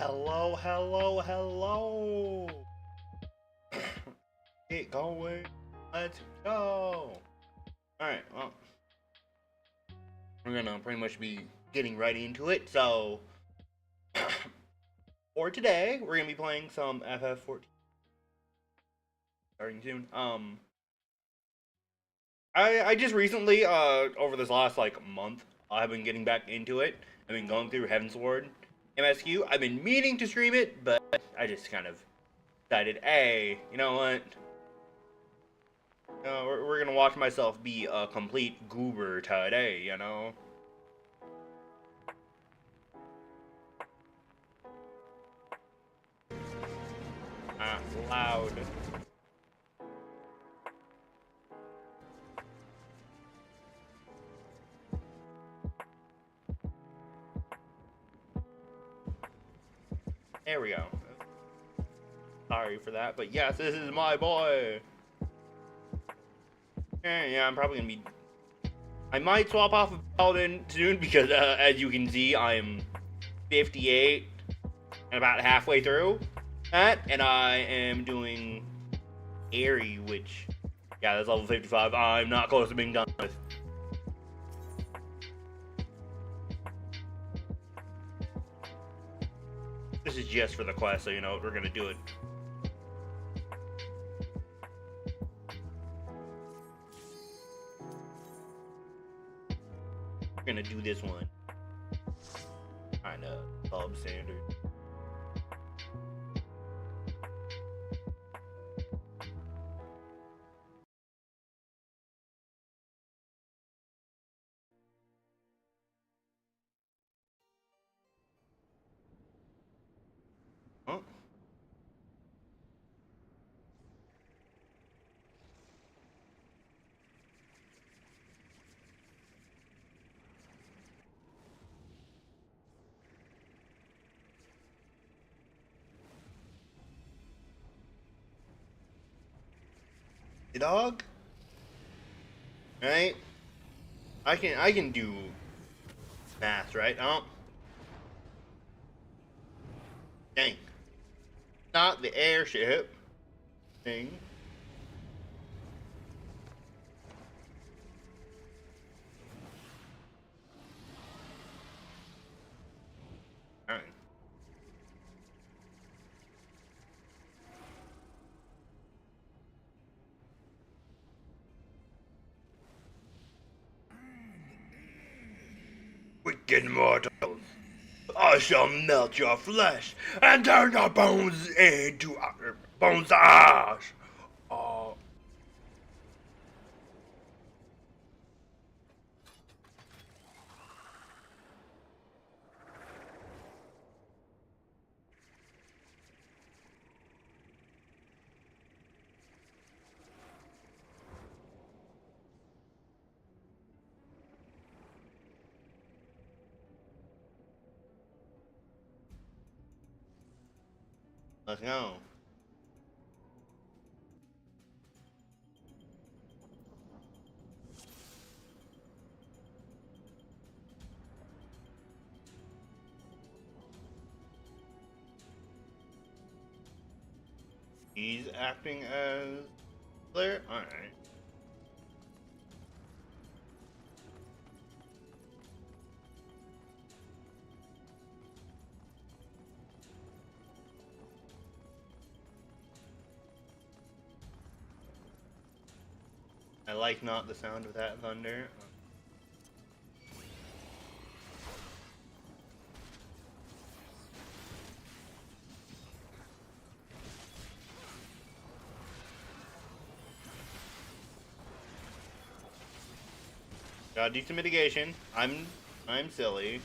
Hello, hello, hello. Get going. Let's go. Alright, well, we're gonna pretty much be getting right into it. So, for today, we're gonna be playing some FF14. Starting soon. I just recently, over this last, month, I've been getting back into it. I've been going through Heavensward MSQ. I've been meaning to stream it, but I just kind of decided, hey, you know what? We're gonna watch myself be a complete goober today, you know? Loud. There we go. Sorry for that, but yes, this is my boy. Yeah, I'm probably gonna be... I might swap off of Paladin soon because, as you can see, I'm 58 and about halfway through that, and I am doing Airy, which, yeah, that's level 55. I'm not close to being done with. This is just for the quest, so you know we're gonna do it. We're gonna do this one. Kinda club standard. Huh? The dog? Right? I can do math, right? Oh. Dang. Not the airship thing. Alright. Wicked mortals, I shall melt your flesh and turn your bones into bones to ash. Oh. Let's go. He's acting as player? Alright. I like not the sound of that thunder. Gotta do some mitigation. I'm silly.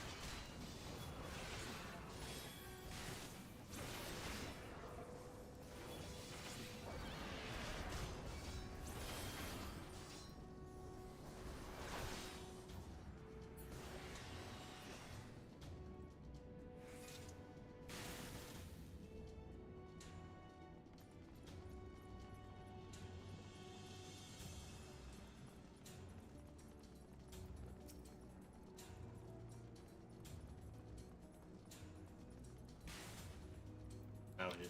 I was just...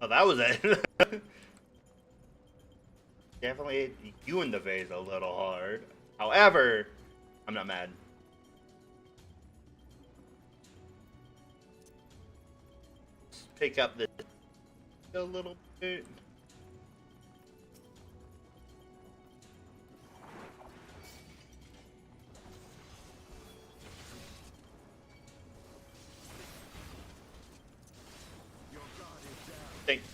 Oh, that was it. Definitely hit you in the face a little hard. However, I'm not mad. Let's pick up this a little bit. Thanks.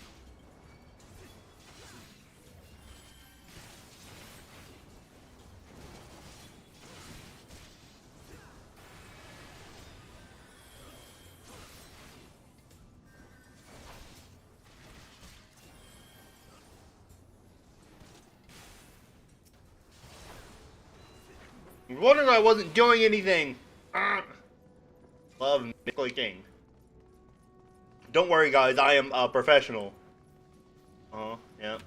I was wondering why I wasn't doing anything. Love clicking. Don't worry, guys. I am a professional. Yeah. Yeah.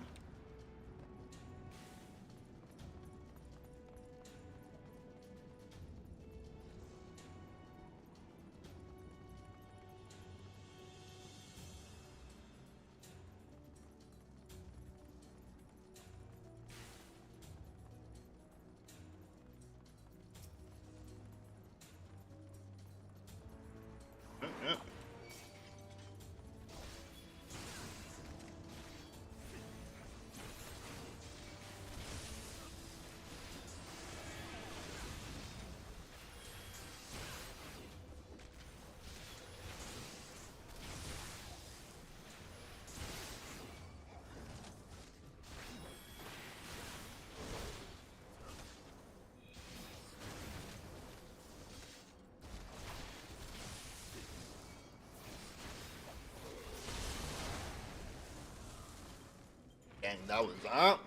Dang, that was up.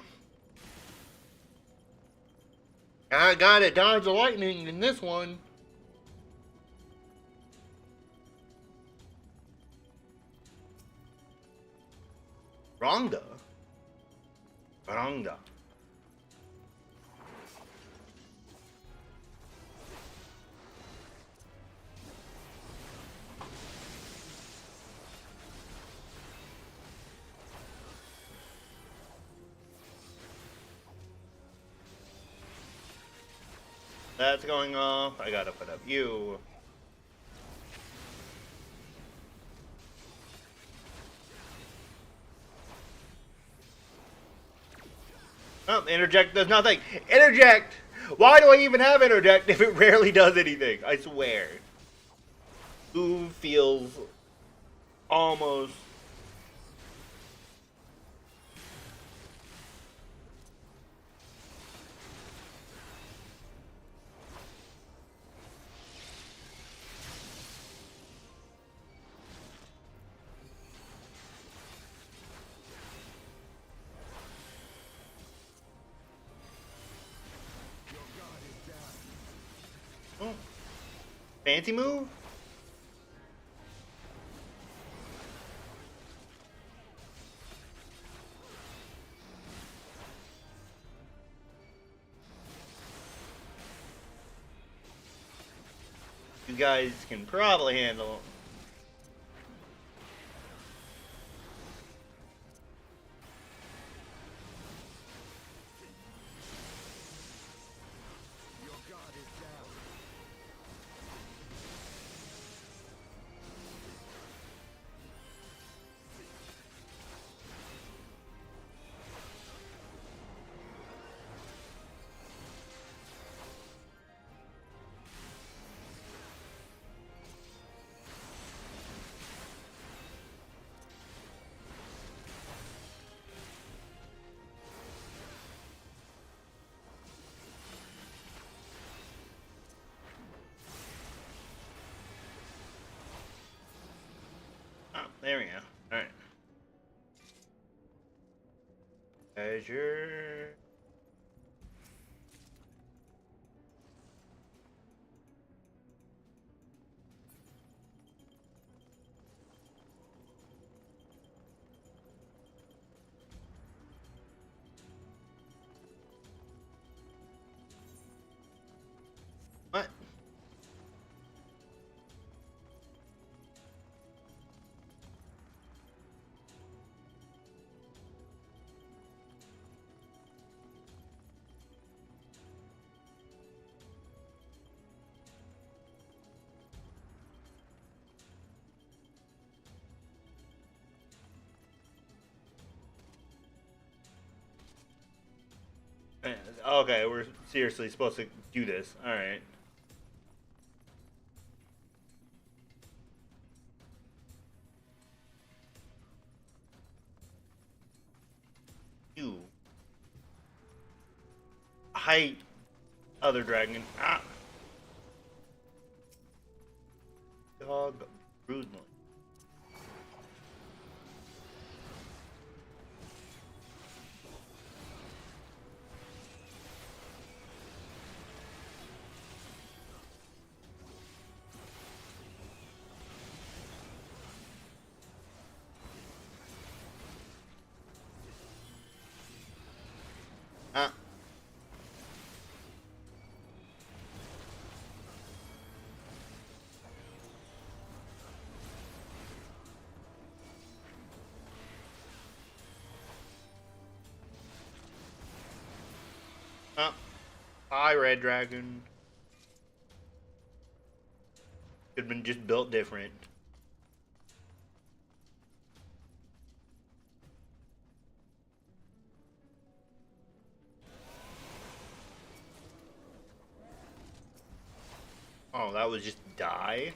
I gotta dodge the lightning in this one. Wrongda. Wrongda. That's going off. I gotta put up you. Oh, interject does nothing. Interject! Why do I even have interject if it rarely does anything? I swear. Who feels almost... Oh. Fancy move? You guys can probably handle it. there we go. All right. Treasure. What? Okay, we're seriously supposed to do this. All right. You. Height. Other dragon. Ah. Dog. Broodling. Ah. Ah. Hi, red dragon. Could have been just built different. Oh, that was just die?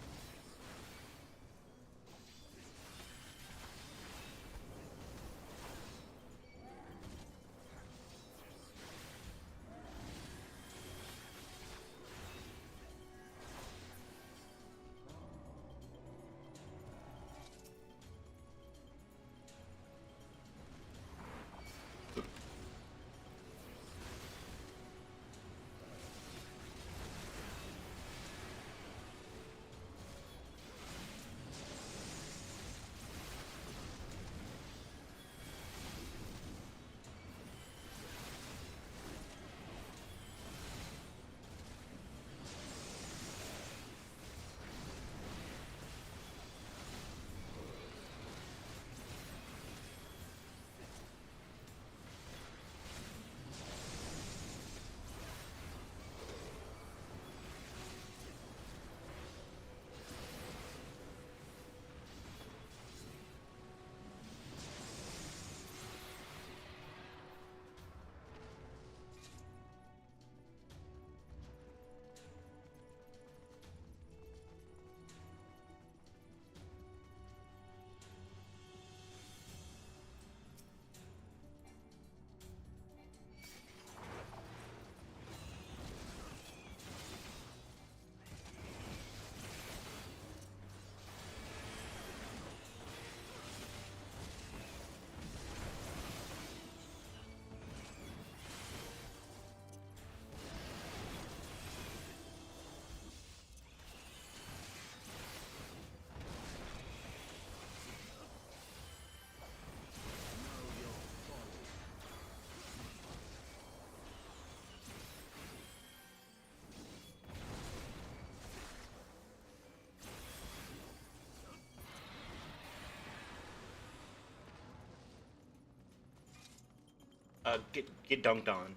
Get dunked on.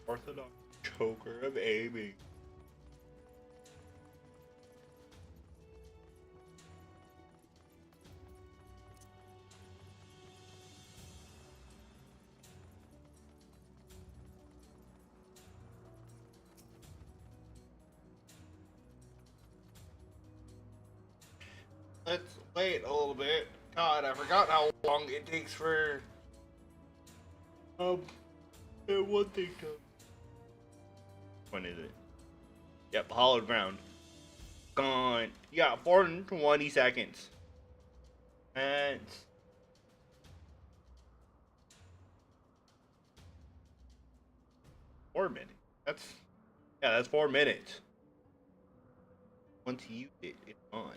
Orthodox choker of aiming. Let's wait a little bit. God, I forgot how long it takes for one thing to. When is it? Yep, hollowed ground. Gone. You got 420 seconds. And 4 minutes. That's 4 minutes. Once you use it, it's on.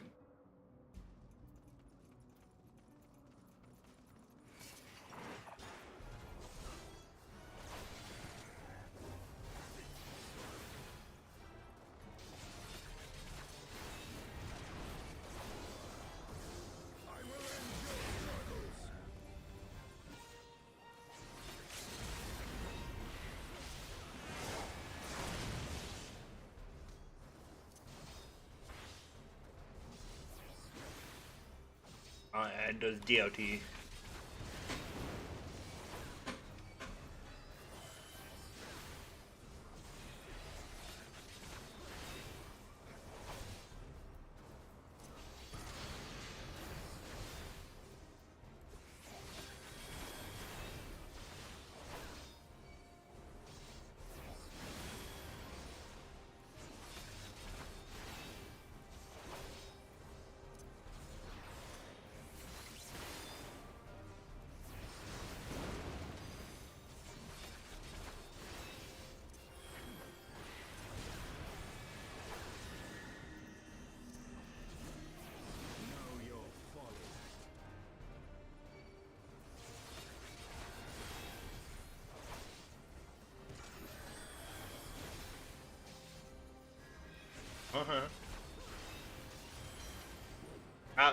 And does DOT.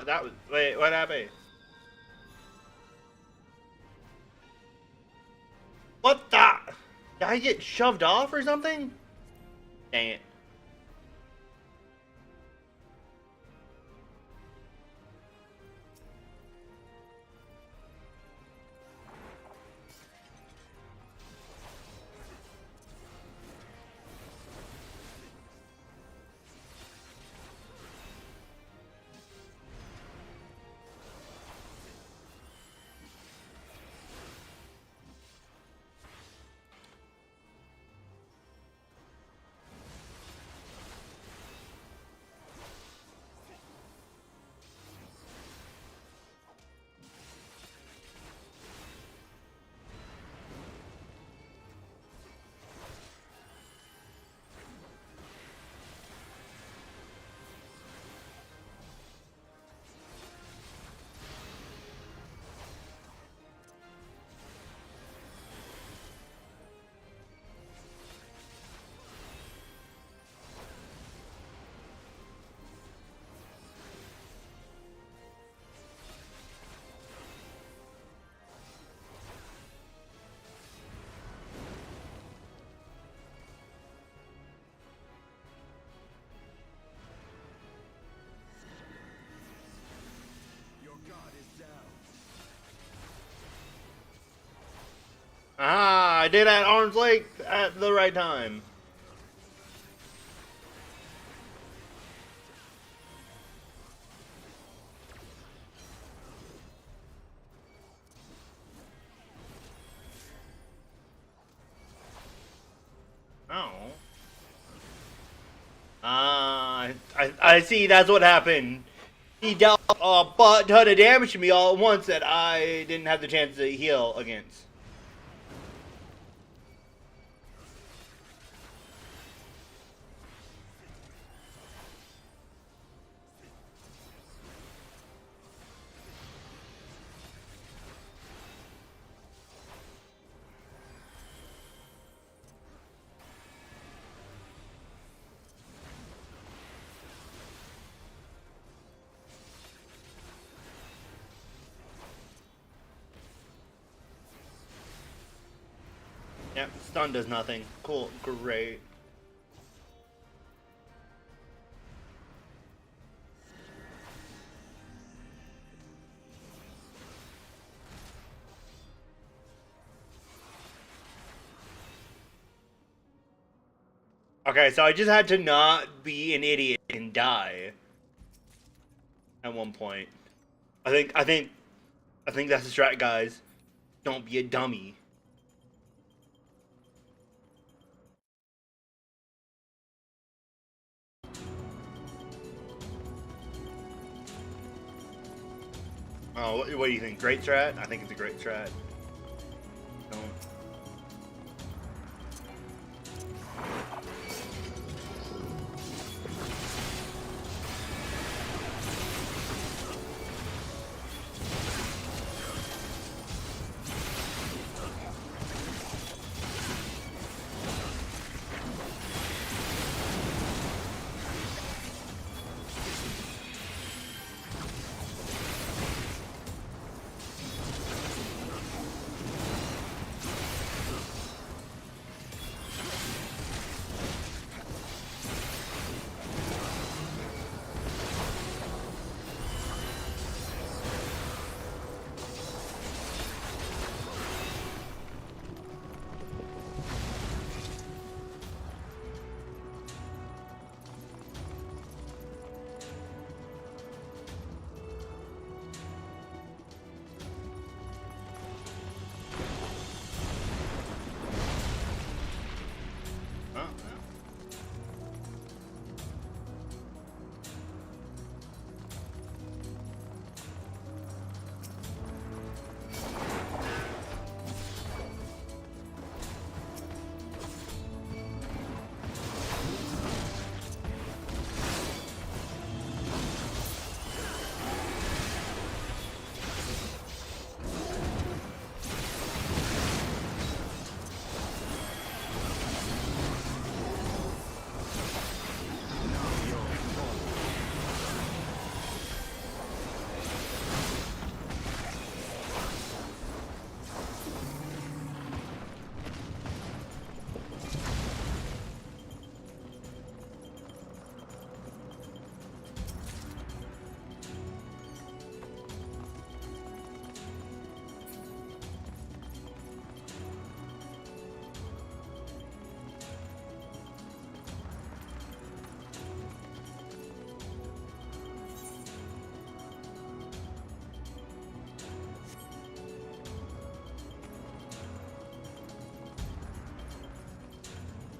That was. Wait, what happened? What the? Did I get shoved off or something? Dang it. Ah, I did at arm's length at the right time. Oh. I see, that's what happened. He dealt a butt ton of damage to me all at once that I didn't have the chance to heal against. Yep, stun does nothing. Cool, great. Okay, so I just had to not be an idiot and die at one point. I think that's the strat, guys. Don't be a dummy. Oh, what do you think? Great strat? I think it's a great strat. Don't.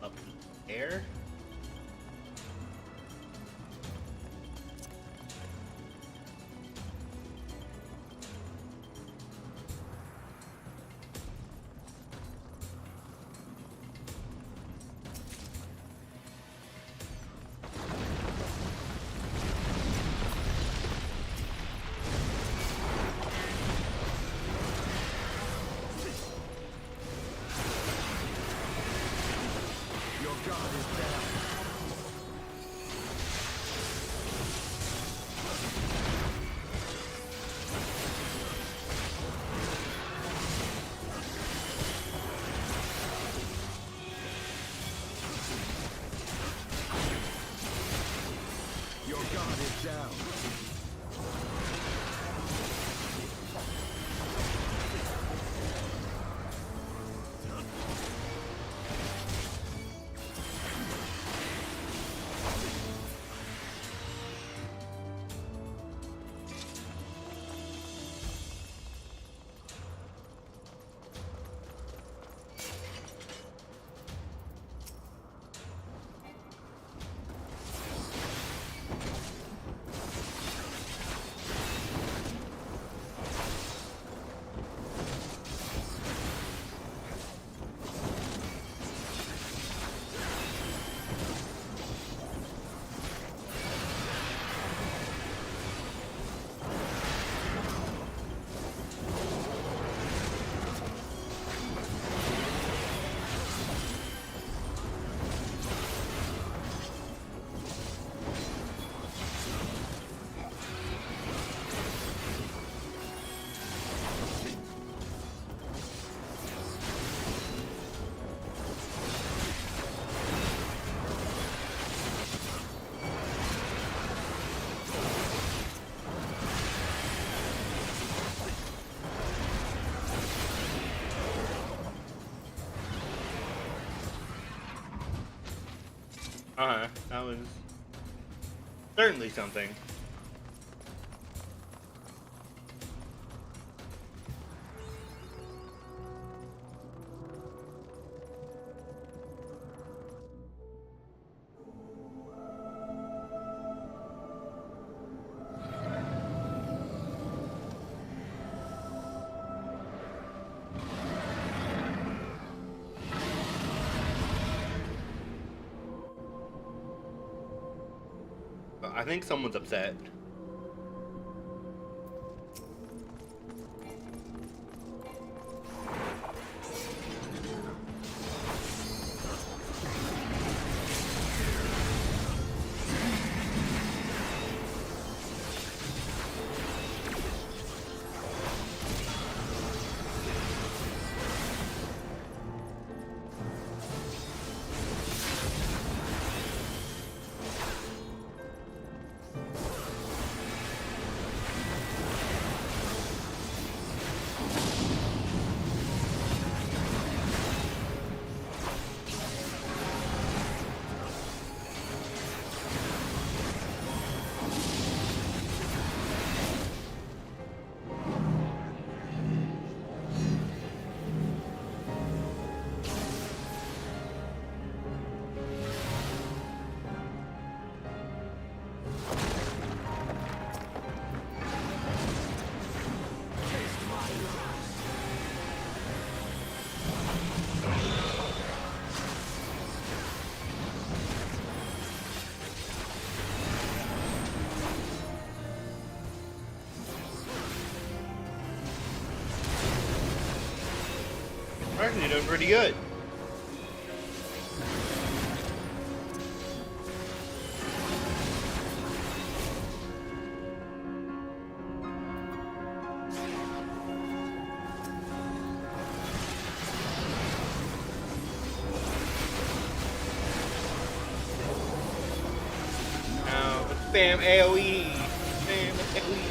Up there. God is dead. That was certainly something. I think someone's upset. Actually, doing pretty good. Now, spam AoE. Spam AoE.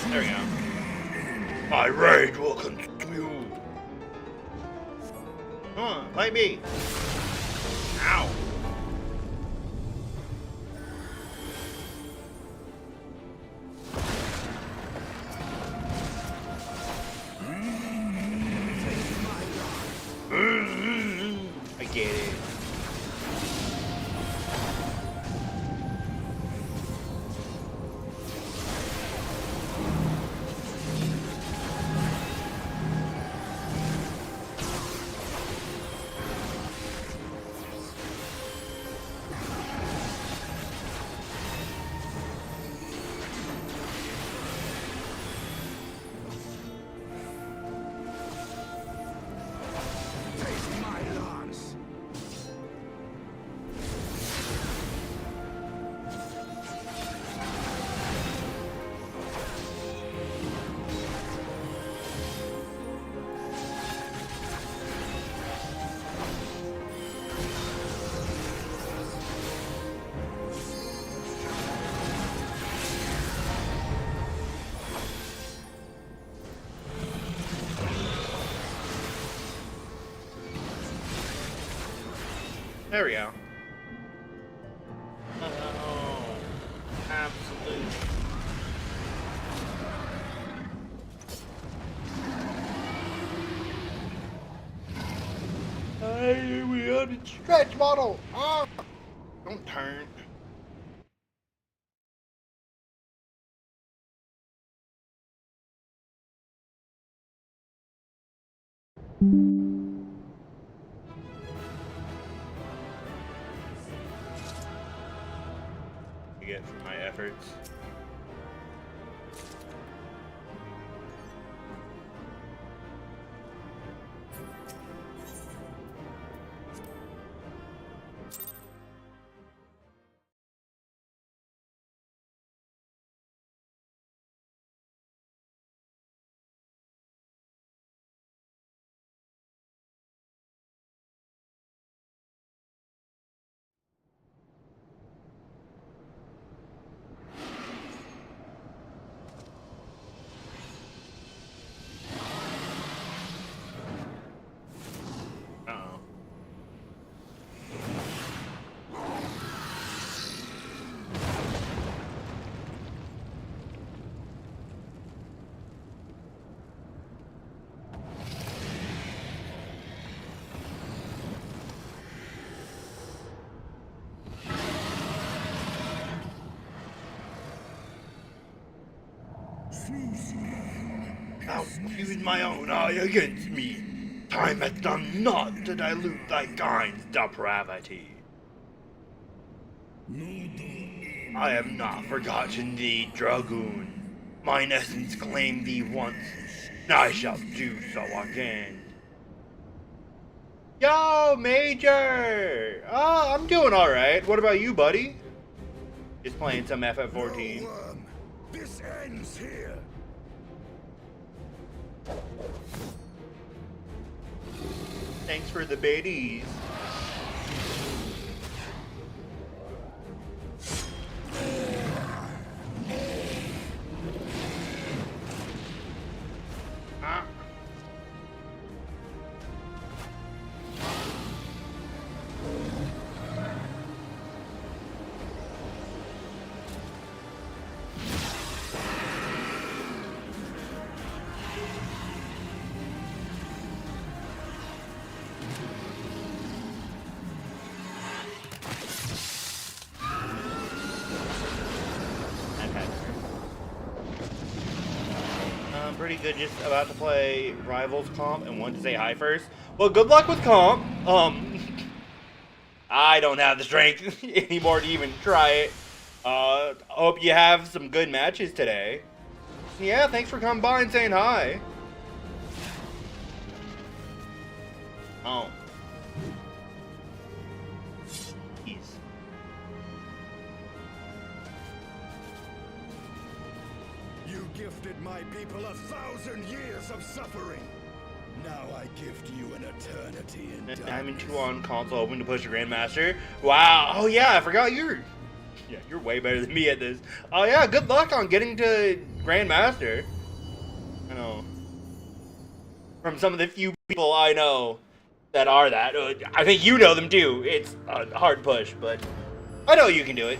There we go. My rage will consume. Come on, fight me. Ow. I get it. There we go. Oh, absolutely. Hey, we are the stretch model. Oh, don't turn. Get from my efforts. Thou use my own eye against me. Time hath done naught to dilute thy kind's depravity. I have not forgotten thee, Dragoon. Mine essence claimed thee once, and I shall do so again. Yo, Major! Oh, I'm doing alright. What about you, buddy? Just playing some FF14. No, this ends here. Thanks for the biddies. Pretty good, just about to play Rivals comp and want to say hi first. Well, good luck with comp. I don't have the strength anymore to even try it. Hope you have some good matches today. Yeah, thanks for coming by and saying hi. Oh. Jeez. You gifted my people 1,000 years of suffering. Now I gift you an eternity in darkness. Diamond 2 on console, hoping to push a Grandmaster. Wow. Oh yeah, I forgot you're way better than me at this. Oh yeah, good luck on getting to Grandmaster. I know. From some of the few people I know that are that. I think you know them too. It's a hard push, but I know you can do it.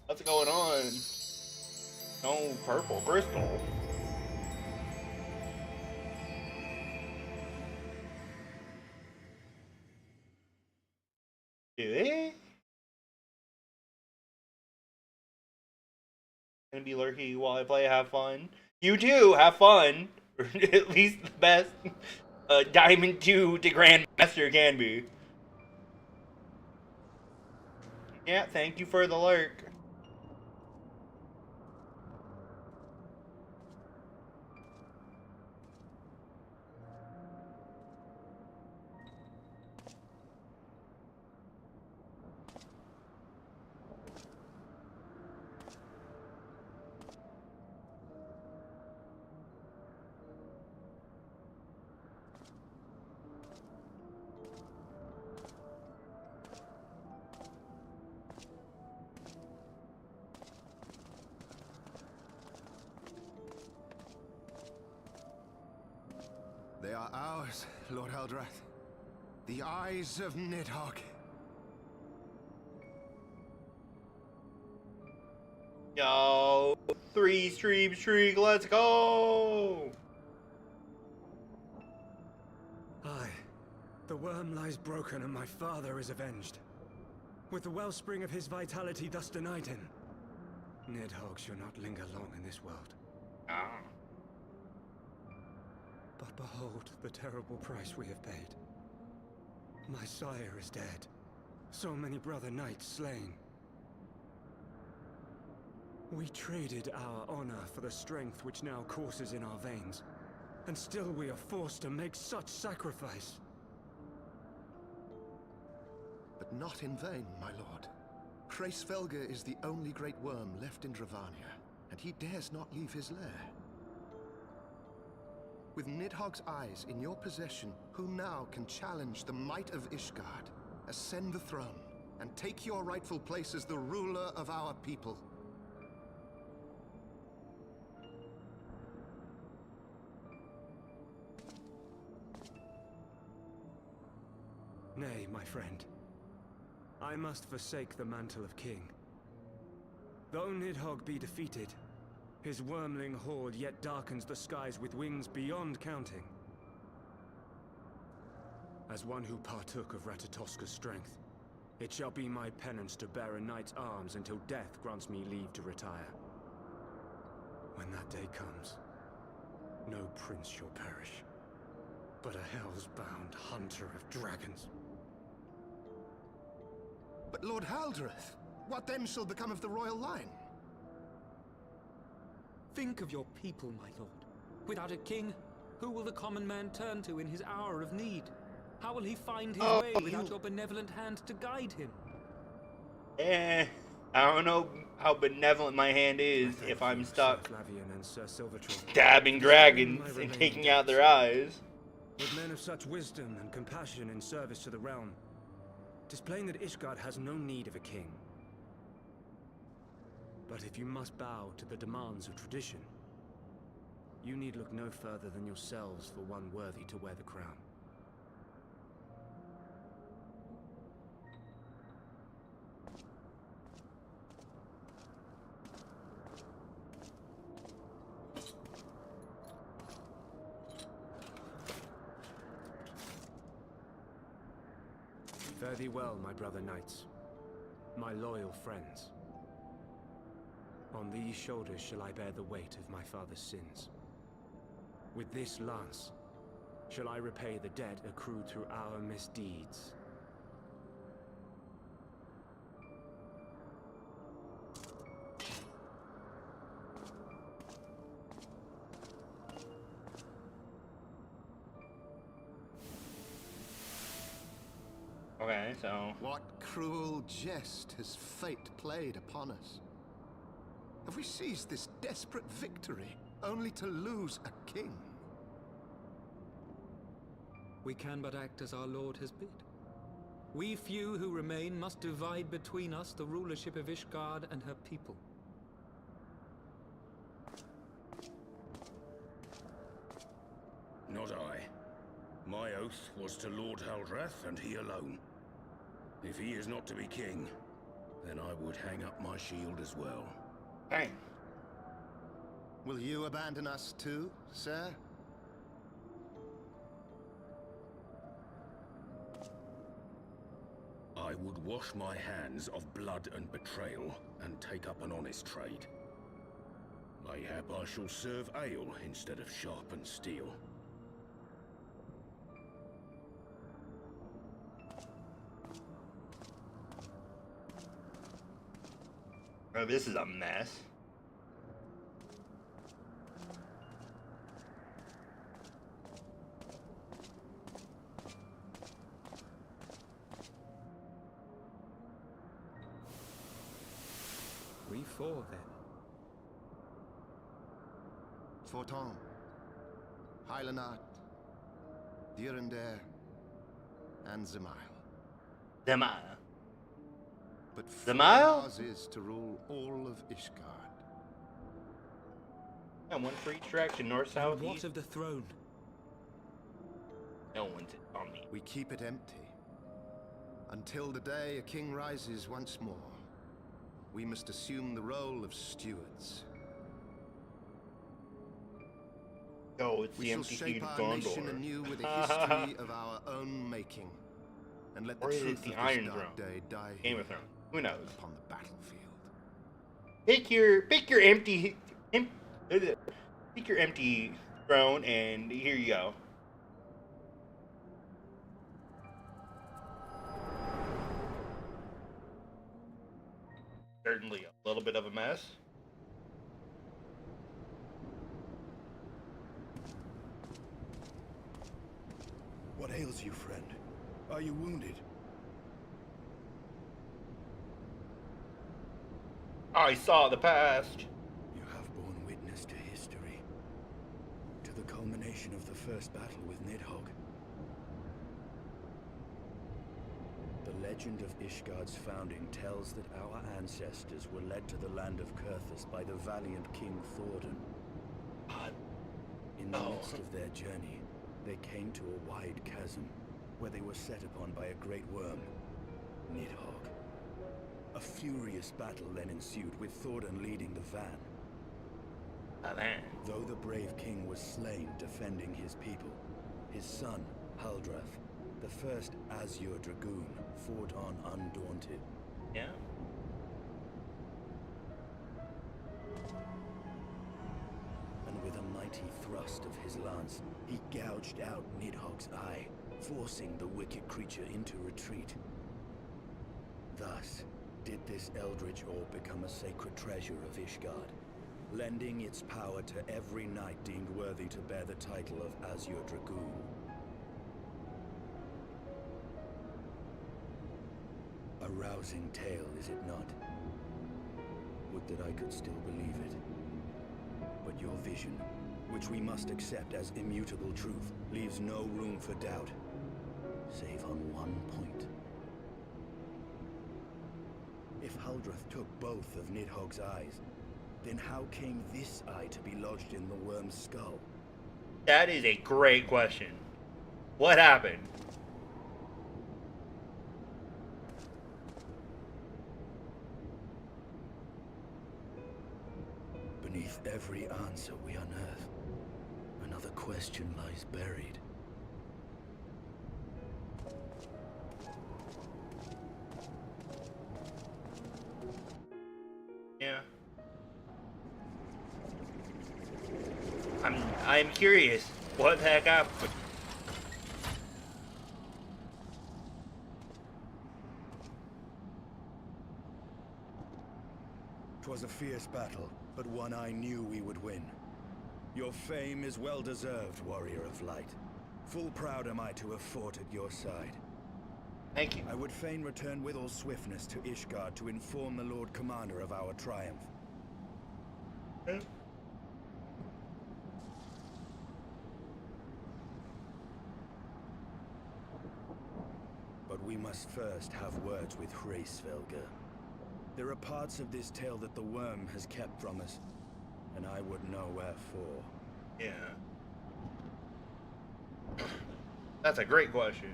What's going on? No purple crystal. Do they? Gonna be lurking while I play. Have fun. You too. Have fun. Or at least the best Diamond 2 to Grandmaster can be. Yeah. Thank you for the lurk. They are ours, Lord Eldrath. The eyes of Nidhogg. Yo, 3 stream streak, let's go! Aye, the worm lies broken and my father is avenged. With the wellspring of his vitality thus denied him, Nidhogg shall not linger long in this world. Ah. But behold the terrible price we have paid. My sire is dead. So many brother knights slain. We traded our honor for the strength which now courses in our veins. And still we are forced to make such sacrifice. But not in vain, my lord. Hraesvelgr is the only great worm left in Dravania, and he dares not leave his lair. With Nidhogg's eyes in your possession, who now can challenge the might of Ishgard, ascend the throne, and take your rightful place as the ruler of our people? Nay, my friend. I must forsake the mantle of king. Though Nidhogg be defeated, his wormling horde yet darkens the skies with wings beyond counting. As one who partook of Ratatoska's strength, it shall be my penance to bear a knight's arms until death grants me leave to retire. When that day comes, no prince shall perish, but a hell's-bound hunter of dragons. But Lord Haldreth, what then shall become of the royal line? Think of your people, my lord. Without a king, who will the common man turn to in his hour of need? How will he find his way without your benevolent hand to guide him? I don't know how benevolent my hand is if I'm stuck and stabbing dragons and taking out their eyes. With men of such wisdom and compassion in service to the realm, displaying that Ishgard has no need of a king. But if you must bow to the demands of tradition, you need look no further than yourselves for one worthy to wear the crown. Fare thee well, my brother knights, my loyal friends. On these shoulders shall I bear the weight of my father's sins. With this lance shall I repay the debt accrued through our misdeeds. Okay, so... What cruel jest has fate played upon us? Have we seized this desperate victory only to lose a king? We can but act as our lord has bid. We few who remain must divide between us the rulership of Ishgard and her people. Not I. My oath was to Lord Haldreth, and he alone. If he is not to be king, then I would hang up my shield as well. Dang. Will you abandon us too, sir? I would wash my hands of blood and betrayal, and take up an honest trade. Mayhap I shall serve ale instead of sharpened steel. Oh, this is a mess. We four, then. Forton, Hylanat, Durander, and Zemile. Zemile. But Zemile? ours is to rule all of Ishgard. And one for each direction, north, south, What east. of the throne? No one's on me. We keep it empty. Until the day a king rises once more, we must assume the role of stewards. Oh, it's We the shall empty seat shape of our nation Gondor. anew with a history of our own making, and let the Or is it truth the of Iron this dark Throne? day die Game here of Thrones. Who knows? upon the battlefield. Pick your empty throne, and here you go. Certainly a little bit of a mess. What ails you, friend? Are you wounded? I saw the past. You have borne witness to history. To the culmination of the first battle with Nidhogg. The legend of Ishgard's founding tells that our ancestors were led to the land of Kurthus by the valiant King Thordan. In the midst of their journey, they came to a wide chasm, where they were set upon by a great worm, Nidhogg. A furious battle then ensued, with Thordan leading the van. Though the brave king was slain defending his people, his son, Haldreth, The first Azure Dragoon fought on undaunted. Yeah. And with a mighty thrust of his lance, he gouged out Nidhogg's eye, forcing the wicked creature into retreat. Thus, did this eldritch orb become a sacred treasure of Ishgard, lending its power to every knight deemed worthy to bear the title of Azure Dragoon. A rousing tale, is it not? Would that I could still believe it. But your vision, which we must accept as immutable truth, leaves no room for doubt, save on one point. If Huldreth took both of Nidhogg's eyes, then how came this eye to be lodged in the worm's skull? That is a great question. What happened? Beneath every answer we unearth, another question lies buried. Yeah. I'm curious. What the heck happened? 'Twas a fierce battle, but one I knew we would win. Your fame is well deserved, warrior of light. Full proud am I to have fought at your side. Thank you. I would fain return with all swiftness to Ishgard to inform the Lord Commander of our triumph. But we must first have words with Hraesvelgr. There are parts of this tale that the worm has kept from us, and I would know wherefore. Yeah. That's a great question.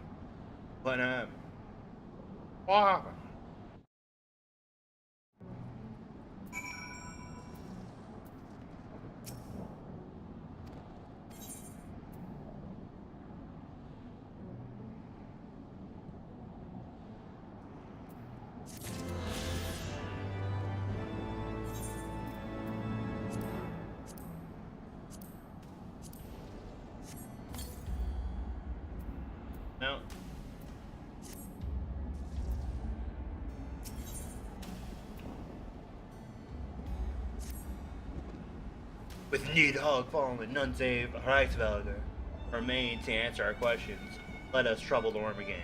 But, what happened? No. With Nidhogg fallen, none save Hraesvelgr remain to answer our questions. Let us trouble the worm again.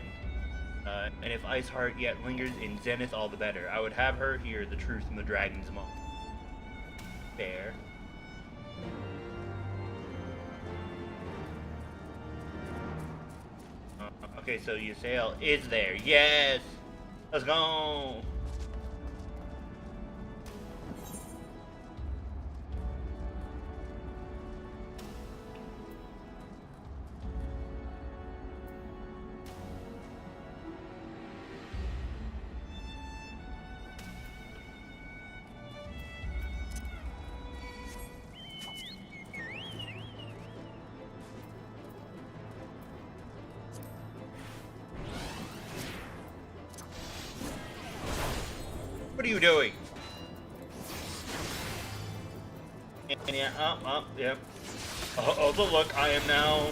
And if Iceheart yet lingers in Zenith, all the better. I would have her hear the truth from the dragon's maw. Fair. Okay, so Ysael is there. Yes! Let's go! What are you doing? Yeah, yep. Also, look, I am now,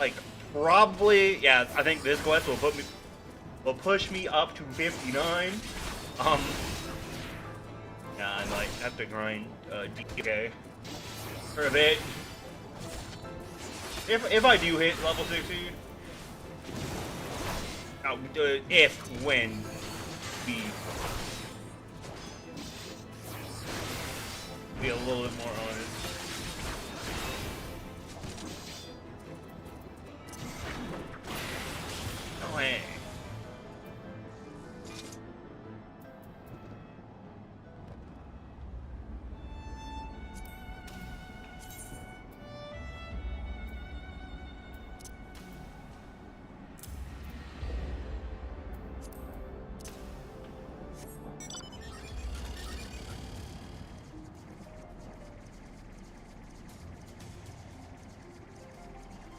like, probably, yeah, I think this quest will push me up to 59. Yeah, I might have to grind, DK for a bit. If I do hit level 60, when we be a little bit more honest. Oh, hey.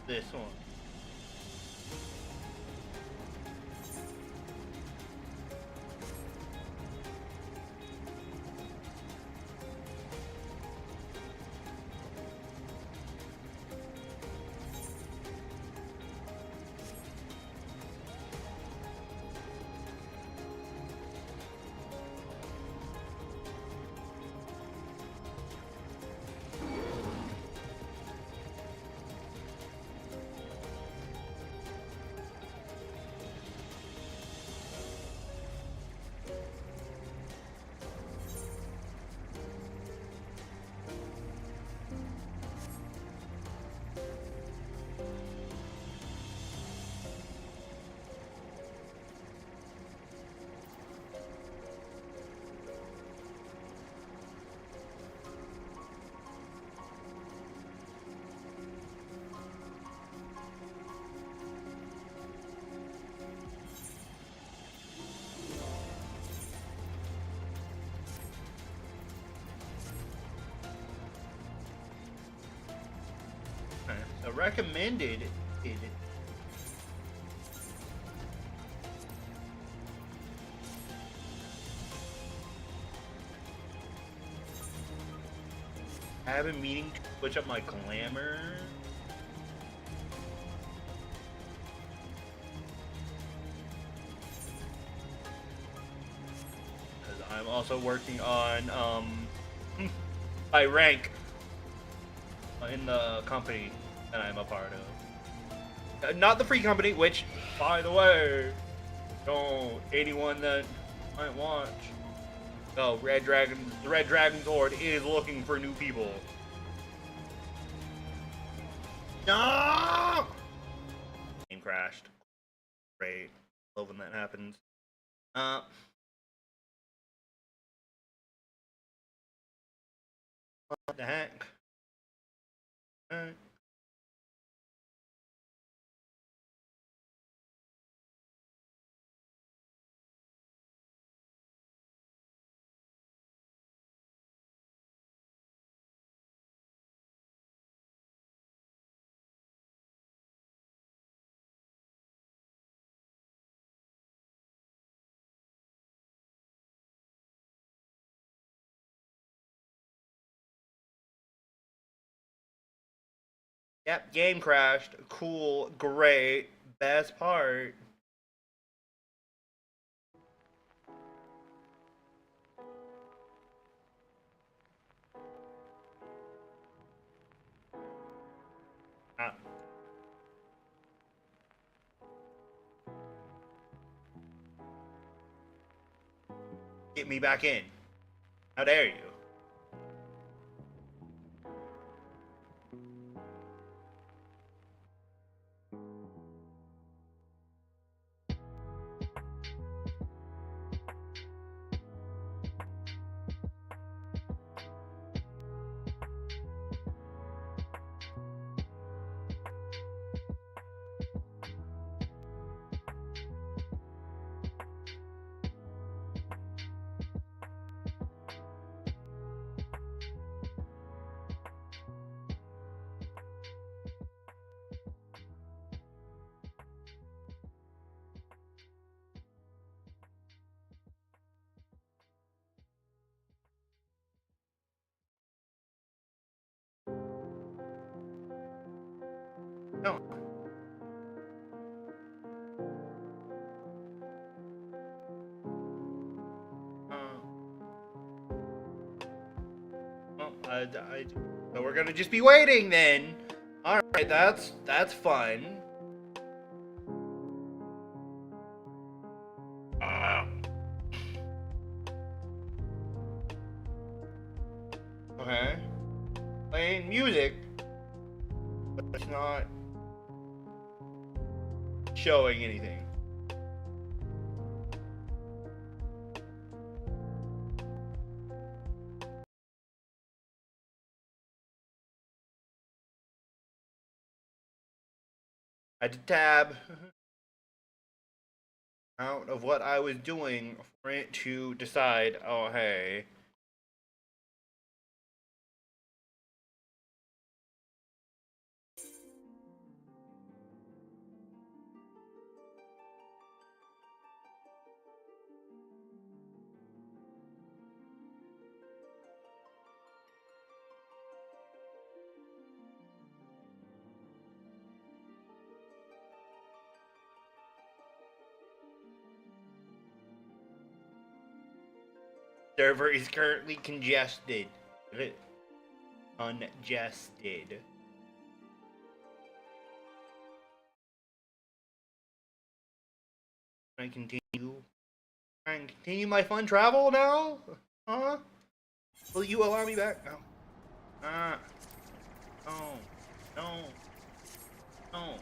This one. recommended. I have been meaning to switch up my glamour. Because I'm also working on my rank in the company that I'm a part of. Not the free company, which, by the way, don't anyone that might watch. No, the Red Dragon's Horde is looking for new people. No! Game crashed. Great. Love when that happens. What the heck? Alright. Yep, game crashed. Cool, great, best part. Get me back in. How dare you? No. So we're gonna just be waiting then. All right, that's fun. Okay, playing music, but it's not showing anything. I had to tab out of what I was doing for it to decide, oh hey. Server is currently congested. Ungested. Can I continue? Try and continue my fun travel now? Huh? Will you allow me back? No. No. No. No.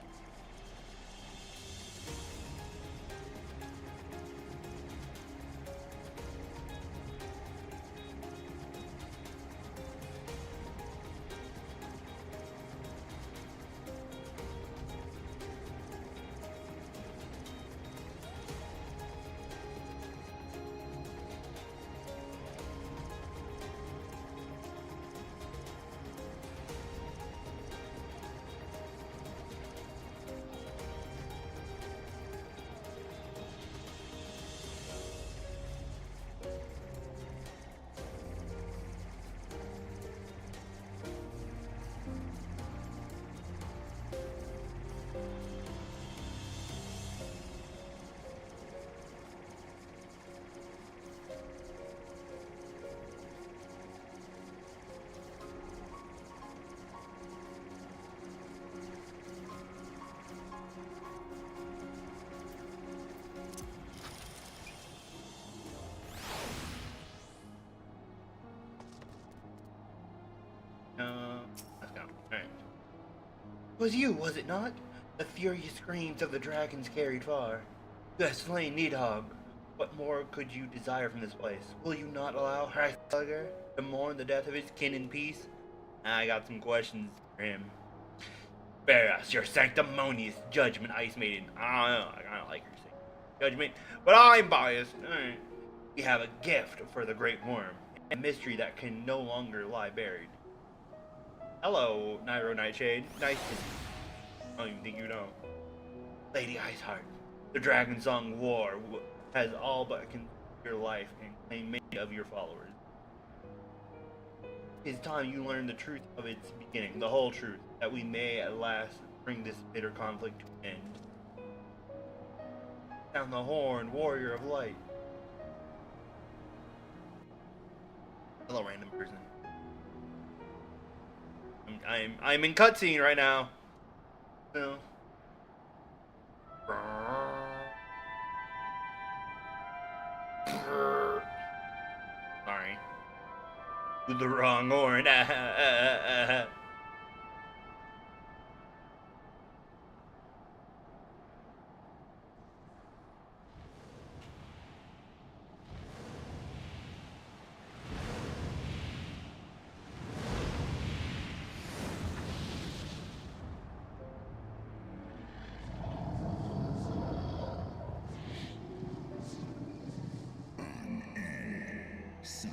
'Twas you, was it not? The furious screams of the dragons carried far. You have slain Nidhogg. What more could you desire from this place? Will you not allow Hreissager to mourn the death of his kin in peace? I got some questions for him. Spare us your sanctimonious judgment, Ice Maiden. I don't know, I kinda like her saying judgment, but I'm biased. We have a gift for the Great Worm, a mystery that can no longer lie buried. Hello, Nairo Nightshade. Nice to see you. I don't even think you know. Lady Iceheart, the Dragon Song War has all but consumed your life and claimed many of your followers. It's time you learn the truth of its beginning, the whole truth, that we may at last bring this bitter conflict to an end. Sound the horn, warrior of light. Hello, random person. I'm in cutscene right now. No. Sorry. With the wrong horn.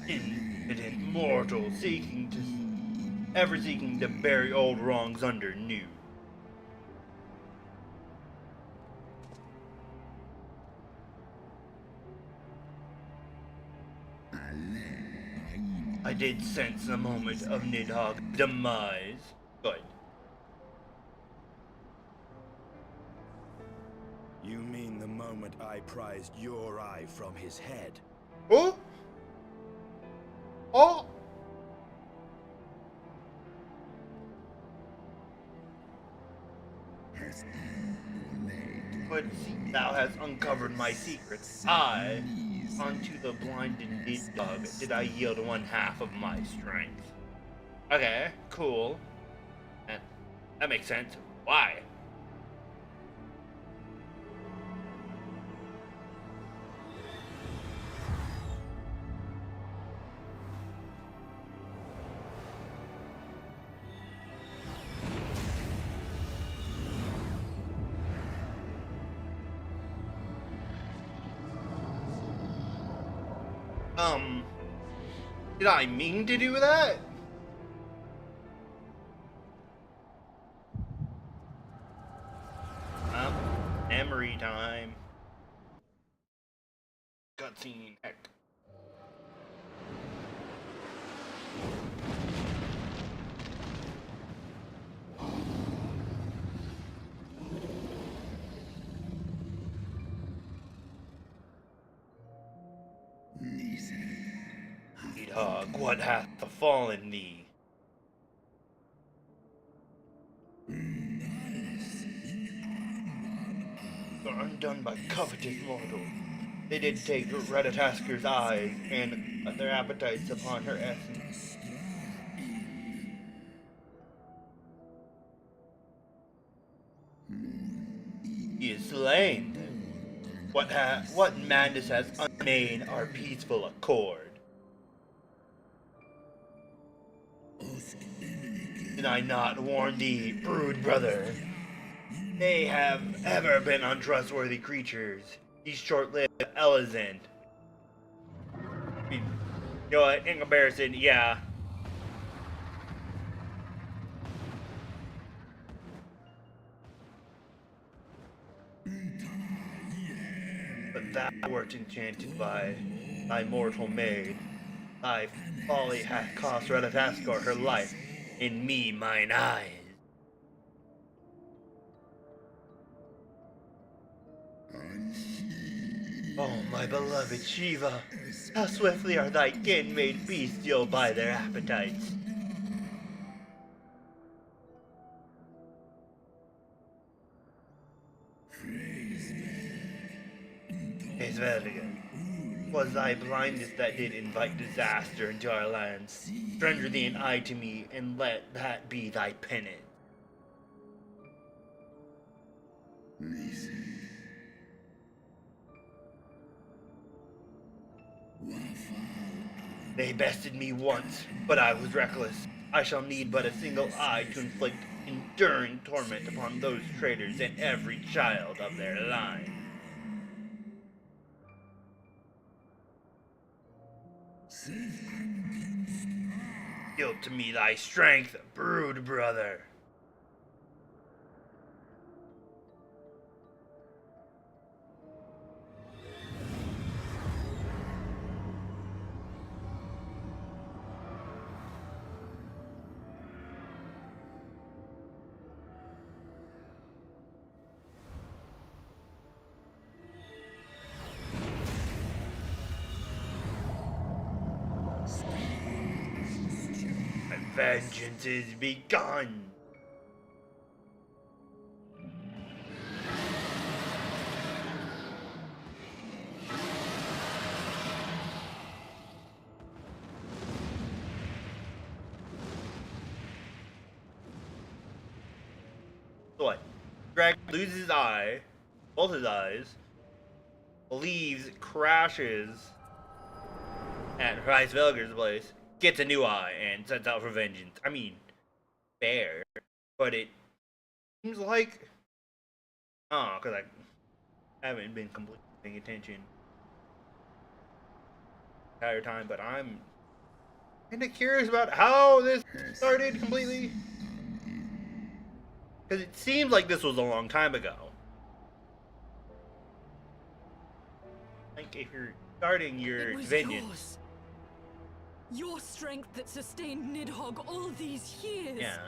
Impotent mortal ever seeking to bury old wrongs under new. I did sense the moment of Nidhogg's demise. Good. You mean the moment I prized your eye from his head? Oh? Oh! But see, thou hast uncovered my secrets. I, unto the blinded Nidhogg, did I yield one half of my strength. Okay, cool. That makes sense. Why? Did I mean to do that? Memory time. Cutscene, heck. Nidhogg, what hath befallen thee? You're undone by covetous mortals. They did take Radatasker's eyes and their appetites upon her essence. He is slain. What madness has unmade our peaceful accord? Did I not warn thee, brood brother? They have ever been untrustworthy creatures. These short-lived Elizant. You know what, in comparison, yeah. But thou wert enchanted by thy mortal maid. Thy folly hath cost Radataskar her life, in me mine eyes. Oh, my beloved Shiva, how swiftly are thy kin made bestial by their appetites. Heavensward, was thy blindness that did invite disaster into our lands. Render thee an eye to me, and let that be thy penance. They bested me once, but I was reckless. I shall need but a single eye to inflict enduring torment upon those traitors and every child of their line. Yield to me thy strength, brood brother. My vengeance is begun. So what? Greg loses his eye, both his eyes, leaves, crashes at Reisvelger's place, gets a new eye, and sets out for vengeance. I mean, fair, but it seems like, because I haven't been completely paying attention the entire time, but I'm kind of curious about how this started completely. Because it seems like this was a long time ago. Like, if you're starting your vengeance. Your strength that sustained Nidhogg all these years. Yeah.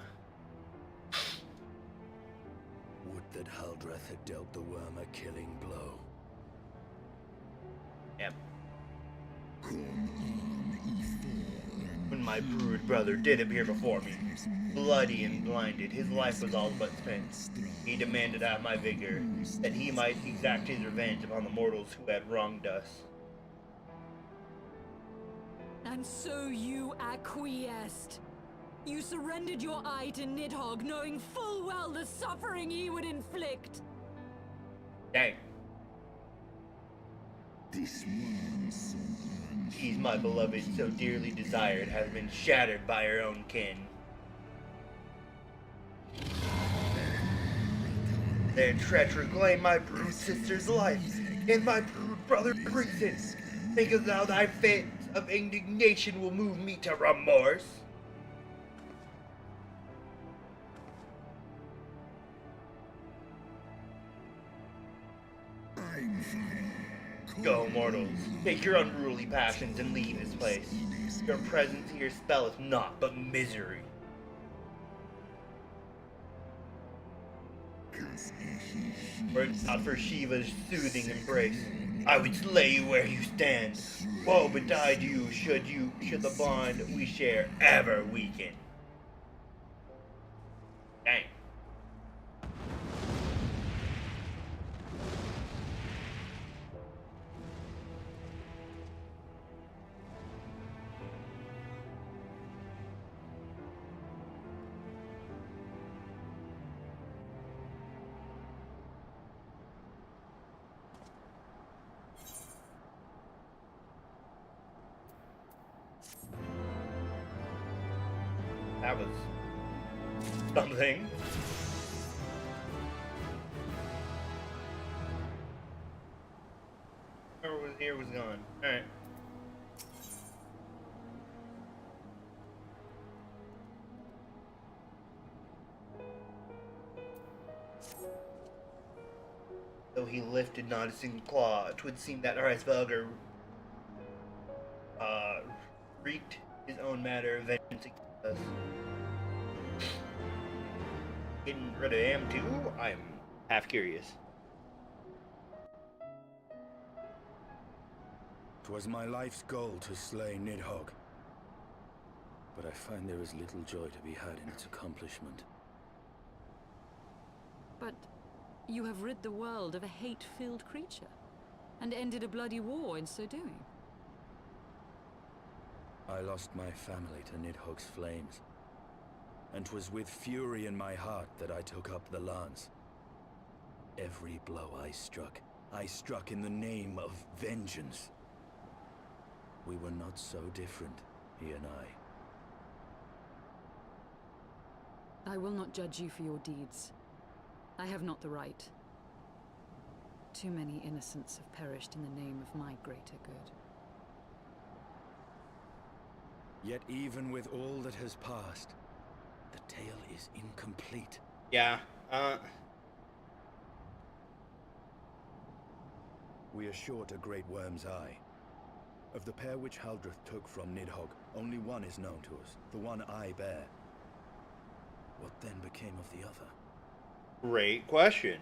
Would that Haldreth had dealt the worm a killing blow. Yep. When my brood brother did appear before me, bloody and blinded, his life was all but spent. He demanded out my vigor, that he might exact his revenge upon the mortals who had wronged us. And so you acquiesced. You surrendered your eye to Nidhogg, knowing full well the suffering he would inflict. Dang. He's my beloved, so dearly desired, has been shattered by her own kin. Their treachery claimed my brood sister's life, and my brood brother's prison. Thinkest thou thy fit of indignation will move me to remorse? Go, mortals. Take your unruly passions and leave this place. Your presence here spelleth naught but misery. Were it not for Shiva's soothing embrace, I would slay you where you stand. Woe betide you should the bond we share ever weaken. Dang. That was something. Whoever was here was gone. Alright. Though he lifted not a single claw, 'twould seem that Reisvelger wreaked his own matter of vengeance against us. Getting rid of him too? I'm half curious. 'Twas my life's goal to slay Nidhogg, but I find there is little joy to be had in its accomplishment. But you have rid the world of a hate-filled creature, and ended a bloody war in so doing. I lost my family to Nidhogg's flames, and 'twas with fury in my heart that I took up the lance. Every blow I struck in the name of vengeance. We were not so different, he and I. I will not judge you for your deeds. I have not the right. Too many innocents have perished in the name of my greater good. Yet even with all that has passed, the tale is incomplete. Yeah, We are short a great worm's eye. Of the pair which Haldreth took from Nidhogg, only one is known to us, the one I bear. What then became of the other? great question.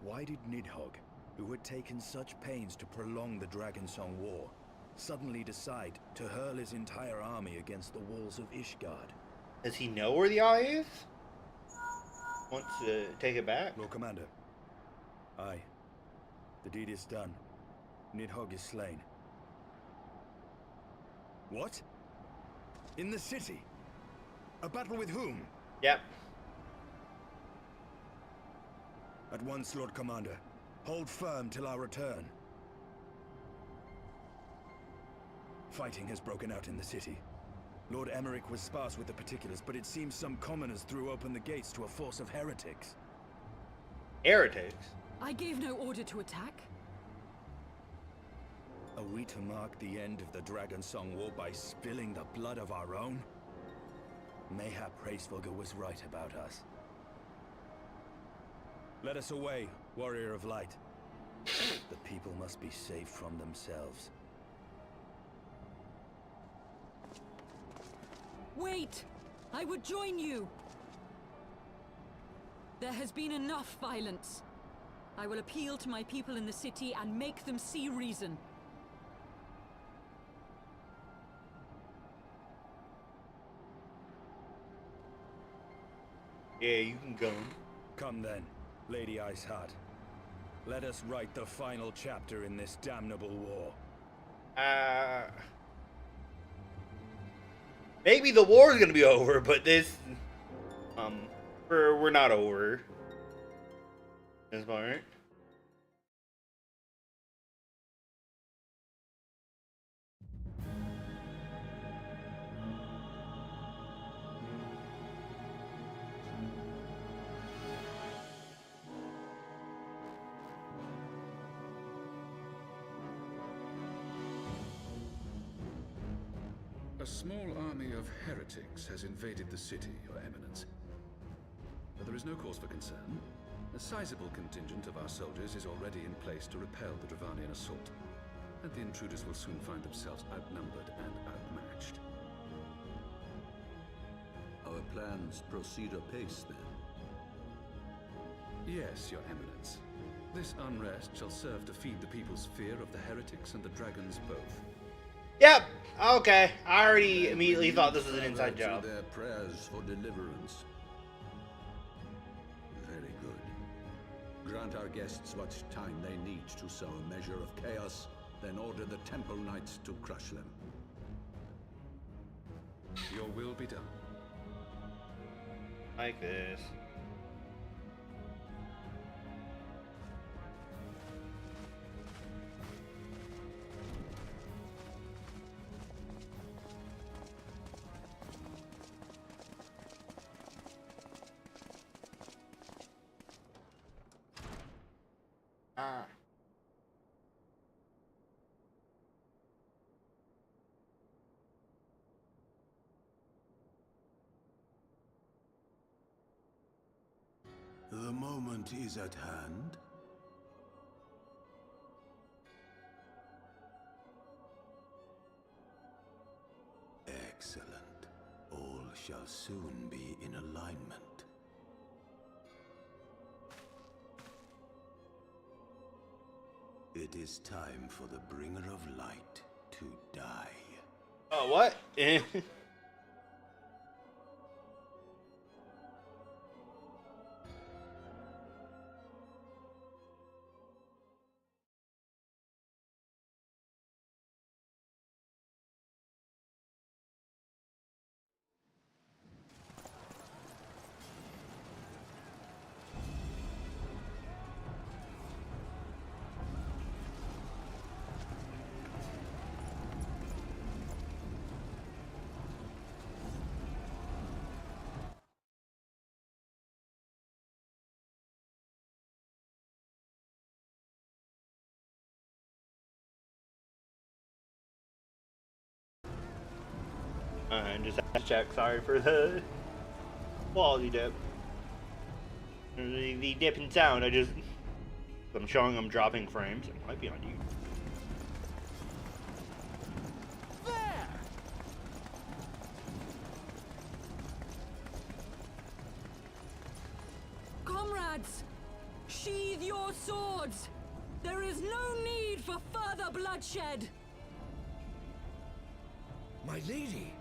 Why did Nidhogg, who had taken such pains to prolong the Dragonsong War, suddenly decide to hurl his entire army against the walls of Ishgard? Does he know where the eye is? Wants to take it back? Lord Commander. Aye. The deed is done. Nidhogg is slain. What? In the city? A battle with whom? Yep. At once, Lord Commander. Hold firm till our return. Fighting has broken out in the city. Lord Emmerich was sparse with the particulars, but it seems some commoners threw open the gates to a force of heretics. Heretics? I gave no order to attack. Are we to mark the end of the Dragonsong War by spilling the blood of our own? Mayhap Hraesvelgr was right about us. Let us away, warrior of light. The people must be saved from themselves. Wait! I would join you! There has been enough violence. I will appeal to my people in the city and make them see reason. Yeah, you can go. Come then, Lady Iceheart. Let us write the final chapter in this damnable war. Maybe the war is gonna be over, but this, we're not over. This part. A small army of heretics has invaded the city, Your Eminence. But there is no cause for concern. A sizable contingent of our soldiers is already in place to repel the Dravanian assault, and the intruders will soon find themselves outnumbered and outmatched. Our plans proceed apace, then? Yes, Your Eminence. This unrest shall serve to feed the people's fear of the heretics and the dragons both. Yep. Okay. I already immediately thought this was an inside job. To their prayers for deliverance. Very good. Grant our guests what time they need to sow a measure of chaos, then order the Temple Knights to crush them. Your will be done. Like this. The moment is at hand. Excellent. All shall soon be in alignment. It is time for the Bringer of Light to die. Oh, what? And just have to check. Sorry for the quality dip. The dip in sound. I'm showing I'm dropping frames. It might be on you. There! Comrades, sheathe your swords. There is no need for further bloodshed. My lady!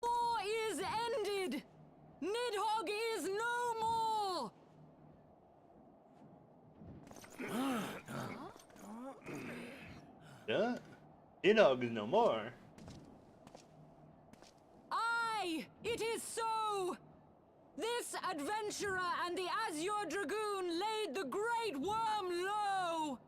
War is ended. Nidhogg is no more. Yeah? Nidhogg is no more. Aye, it is so. This adventurer and the Azure Dragoon laid the great worm low.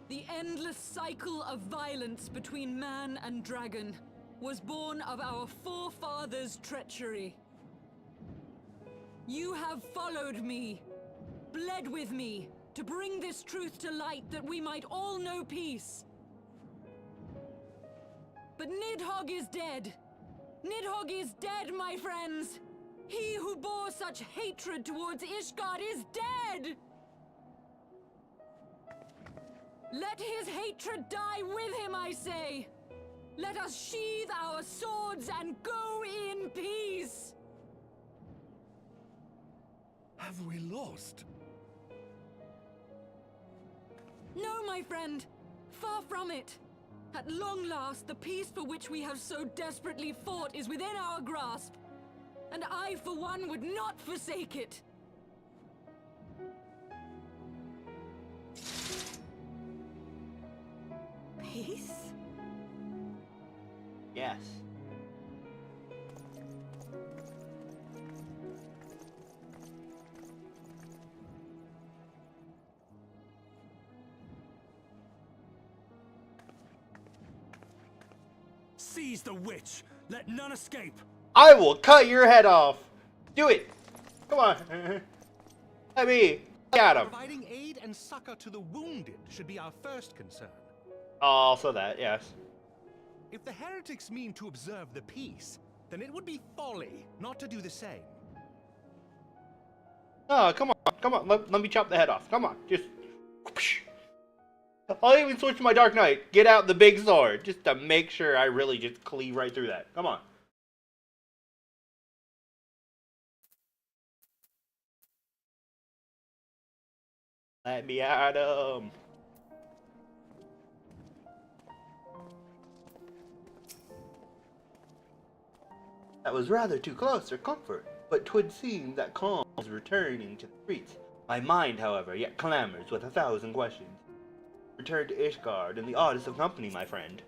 The endless cycle of violence between man and dragon was born of our forefathers' treachery. You have followed me, bled with me, to bring this truth to light that we might all know peace. But Nidhogg is dead. Nidhogg is dead, my friends. He who bore such hatred towards Ishgard is dead. Let his hatred die with him, I say. Let us sheathe our swords and go in peace. Have we lost? No, my friend. Far from it. At long last, the peace for which we have so desperately fought is within our grasp. And I, for one, would not forsake it. Peace? Yes. Seize the witch! Let none escape! I will cut your head off. Do it. Come on. Let me. Got him. Providing aid and succor to the wounded should be our first concern. Also that, yes. If the heretics mean to observe the peace, then it would be folly not to do the same. Oh, come on. Come on. Let me chop the head off. Come on. Just. Whoosh. I'll even switch to my Dark Knight. Get out the big sword. Just to make sure I really just cleave right through that. Come on. Let me at him. That was rather too close for comfort, but 'twould seem that calm is returning to the streets. My mind, however, yet clamors with 1,000 questions. Return to Ishgard in the oddest of company, my friend.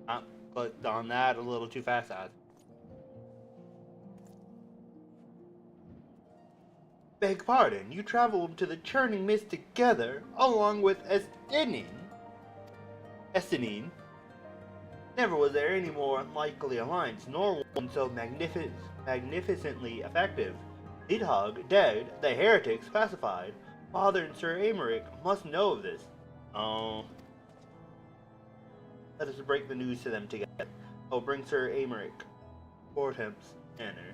I clicked on that a little too fast. Beg pardon, you traveled to the Churning Mist together, along with Estinine. Never was there any more unlikely alliance, nor one so magnificently effective. Nidhogg dead, the heretics pacified. Father and Sir Aymeric must know of this. Oh. Let us break the news to them together. Oh, bring Sir Aymeric. Portemp's Manor.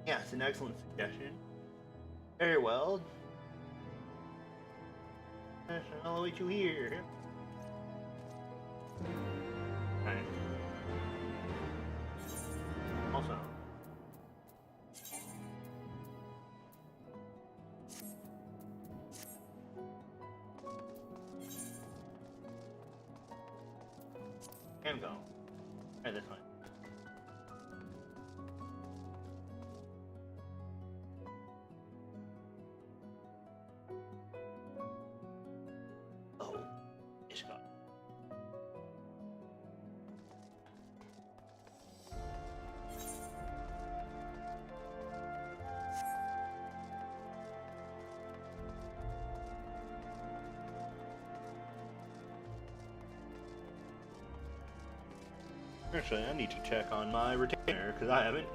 Yes, an excellent suggestion. Very well. I'll await you here. Right. Also. Can go. Alright, that's fine. Oh, Ishka. Actually, I need to check on my retainer, because I haven't.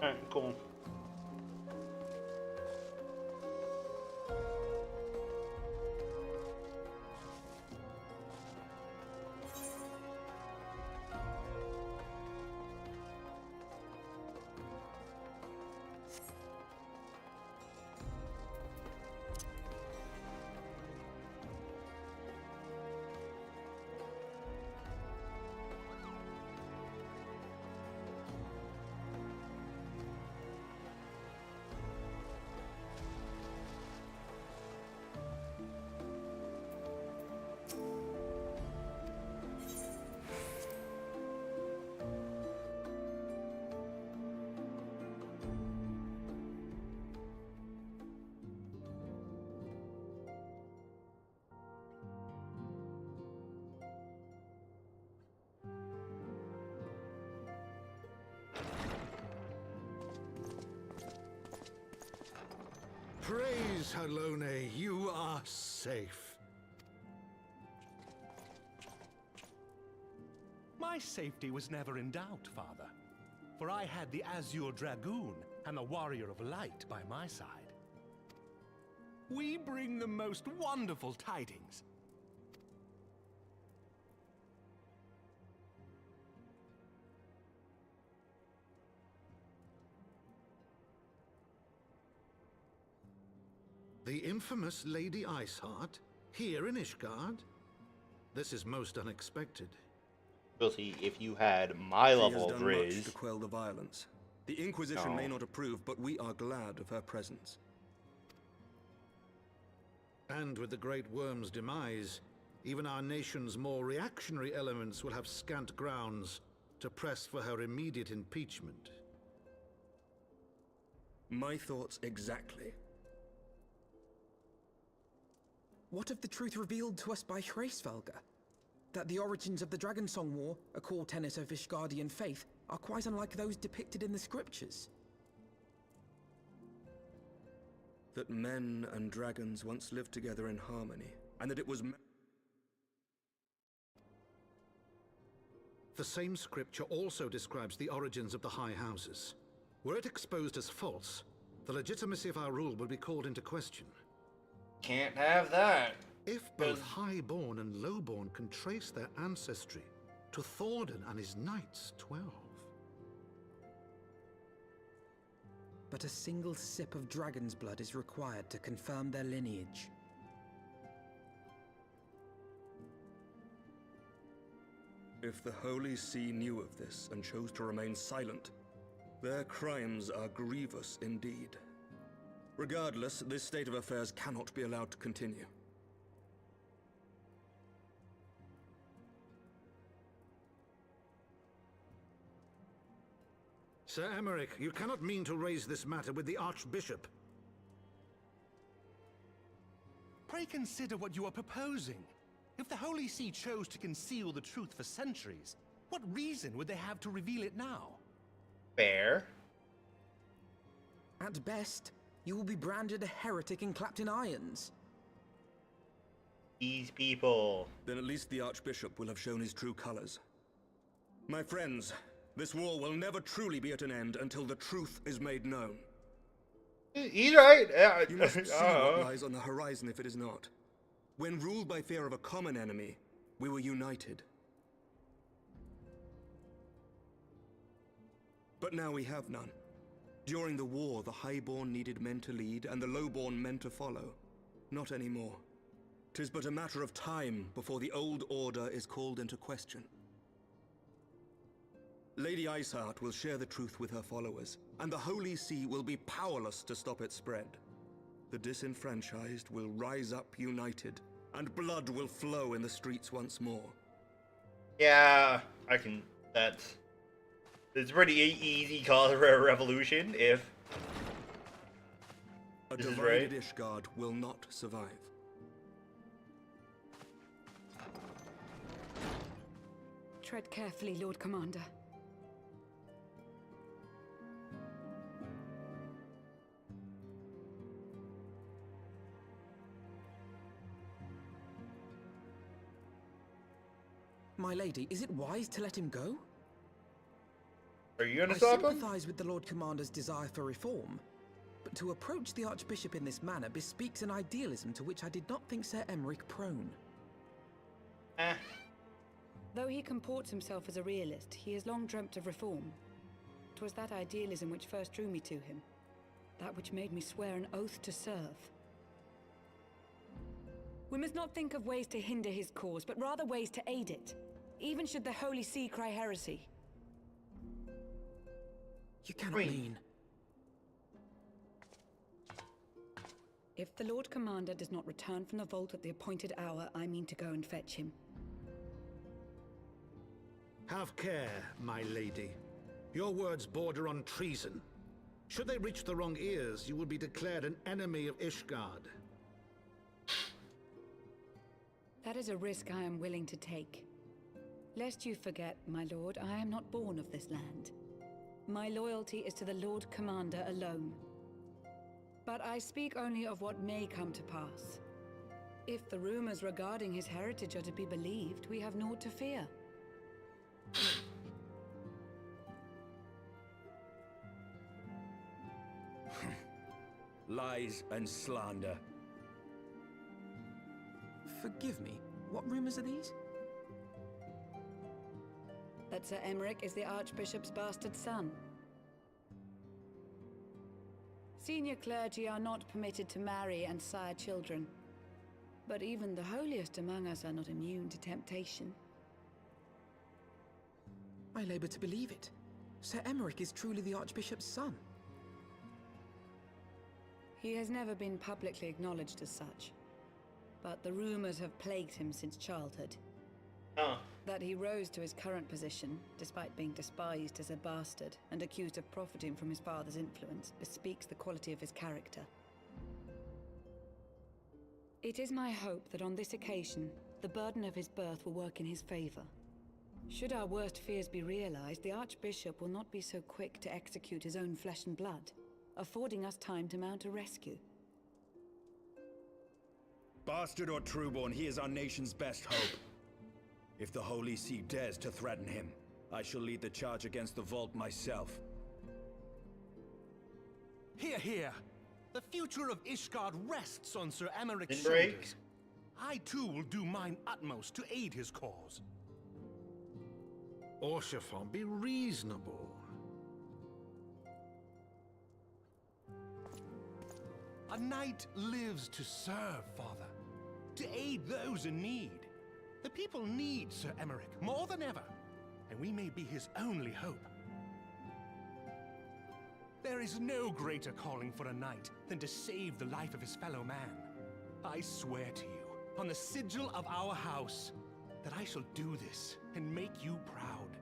Alright, cool. Praise Halone, you are safe. My safety was never in doubt, Father, for I had the Azure Dragoon and the Warrior of Light by my side. We bring the most wonderful tidings. The infamous Lady Iceheart, here in Ishgard? This is most unexpected. We'll see if you had my level of She has done much Riz. to quell the violence. The Inquisition may not approve, but we are glad of her presence. And with the Great Worm's demise, even our nation's more reactionary elements will have scant grounds to press for her immediate impeachment. My thoughts exactly. What of the truth revealed to us by Hraesvelga? That the origins of the Dragonsong War, a core tenet of Ishgardian faith, are quite unlike those depicted in the scriptures. That men and dragons once lived together in harmony, and that it was... The same scripture also describes the origins of the High Houses. Were it exposed as false, the legitimacy of our rule would be called into question. Can't have that. If both Highborn and Lowborn can trace their ancestry to Thordan and his knights, 12. But a single sip of dragon's blood is required to confirm their lineage. If the Holy See knew of this and chose to remain silent, their crimes are grievous indeed. Regardless, this state of affairs cannot be allowed to continue. Sir Emmerich, you cannot mean to raise this matter with the Archbishop. Pray consider what you are proposing. If the Holy See chose to conceal the truth for centuries, what reason would they have to reveal it now? Fair. At best, you will be branded a heretic and clapped in irons. These people. Then at least the Archbishop will have shown his true colors. My friends, this war will never truly be at an end until the truth is made known. He's right. You must see what lies on the horizon if it is not. When ruled by fear of a common enemy, we were united. But now we have none. During the war, the Highborn needed men to lead, and the Lowborn men to follow. Not anymore. 'Tis but a matter of time before the old order is called into question. Lady Iceheart will share the truth with her followers, and the Holy See will be powerless to stop its spread. The disenfranchised will rise up united, and blood will flow in the streets once more. Yeah, I can. It's a pretty easy cause for a revolution if A this is divided right. Ishgard will not survive. Tread carefully, Lord Commander. My lady, is it wise to let him go? Are you gonna I stop him? sympathize with the Lord Commander's desire for reform, but to approach the Archbishop in this manner bespeaks an idealism to which I did not think Sir Emmerich prone. Though he comports himself as a realist, he has long dreamt of reform. 'Twas that idealism which first drew me to him, that which made me swear an oath to serve. We must not think of ways to hinder his cause, but rather ways to aid it, even should the Holy See cry heresy. You cannot mean... If the Lord Commander does not return from the vault at the appointed hour, I mean to go and fetch him. Have care, my lady. Your words border on treason. Should they reach the wrong ears, you will be declared an enemy of Ishgard. That is a risk I am willing to take. Lest you forget, my lord, I am not born of this land. My loyalty is to the Lord Commander alone. But I speak only of what may come to pass. If the rumors regarding his heritage are to be believed, we have naught to fear. Lies and slander. Forgive me, what rumors are these? That Sir Emmerich is the Archbishop's bastard son. Senior clergy are not permitted to marry and sire children. But even the holiest among us are not immune to temptation. I labor to believe it. Sir Emmerich is truly the Archbishop's son. He has never been publicly acknowledged as such. But the rumors have plagued him since childhood. That he rose to his current position, despite being despised as a bastard and accused of profiting from his father's influence, bespeaks the quality of his character. It is my hope that on this occasion, the burden of his birth will work in his favor. Should our worst fears be realized, the Archbishop will not be so quick to execute his own flesh and blood, affording us time to mount a rescue. Bastard or trueborn, he is our nation's best hope. If the Holy See dares to threaten him, I shall lead the charge against the Vault myself. Hear, hear! The future of Ishgard rests on Sir Emeric's Break. shoulders. I too will do mine utmost to aid his cause. Orshafon, be reasonable. A knight lives to serve, Father. To aid those in need. The people need Sir Emeric more than ever, and we may be his only hope. There is no greater calling for a knight than to save the life of his fellow man. I swear to you, on the sigil of our house, that I shall do this and make you proud.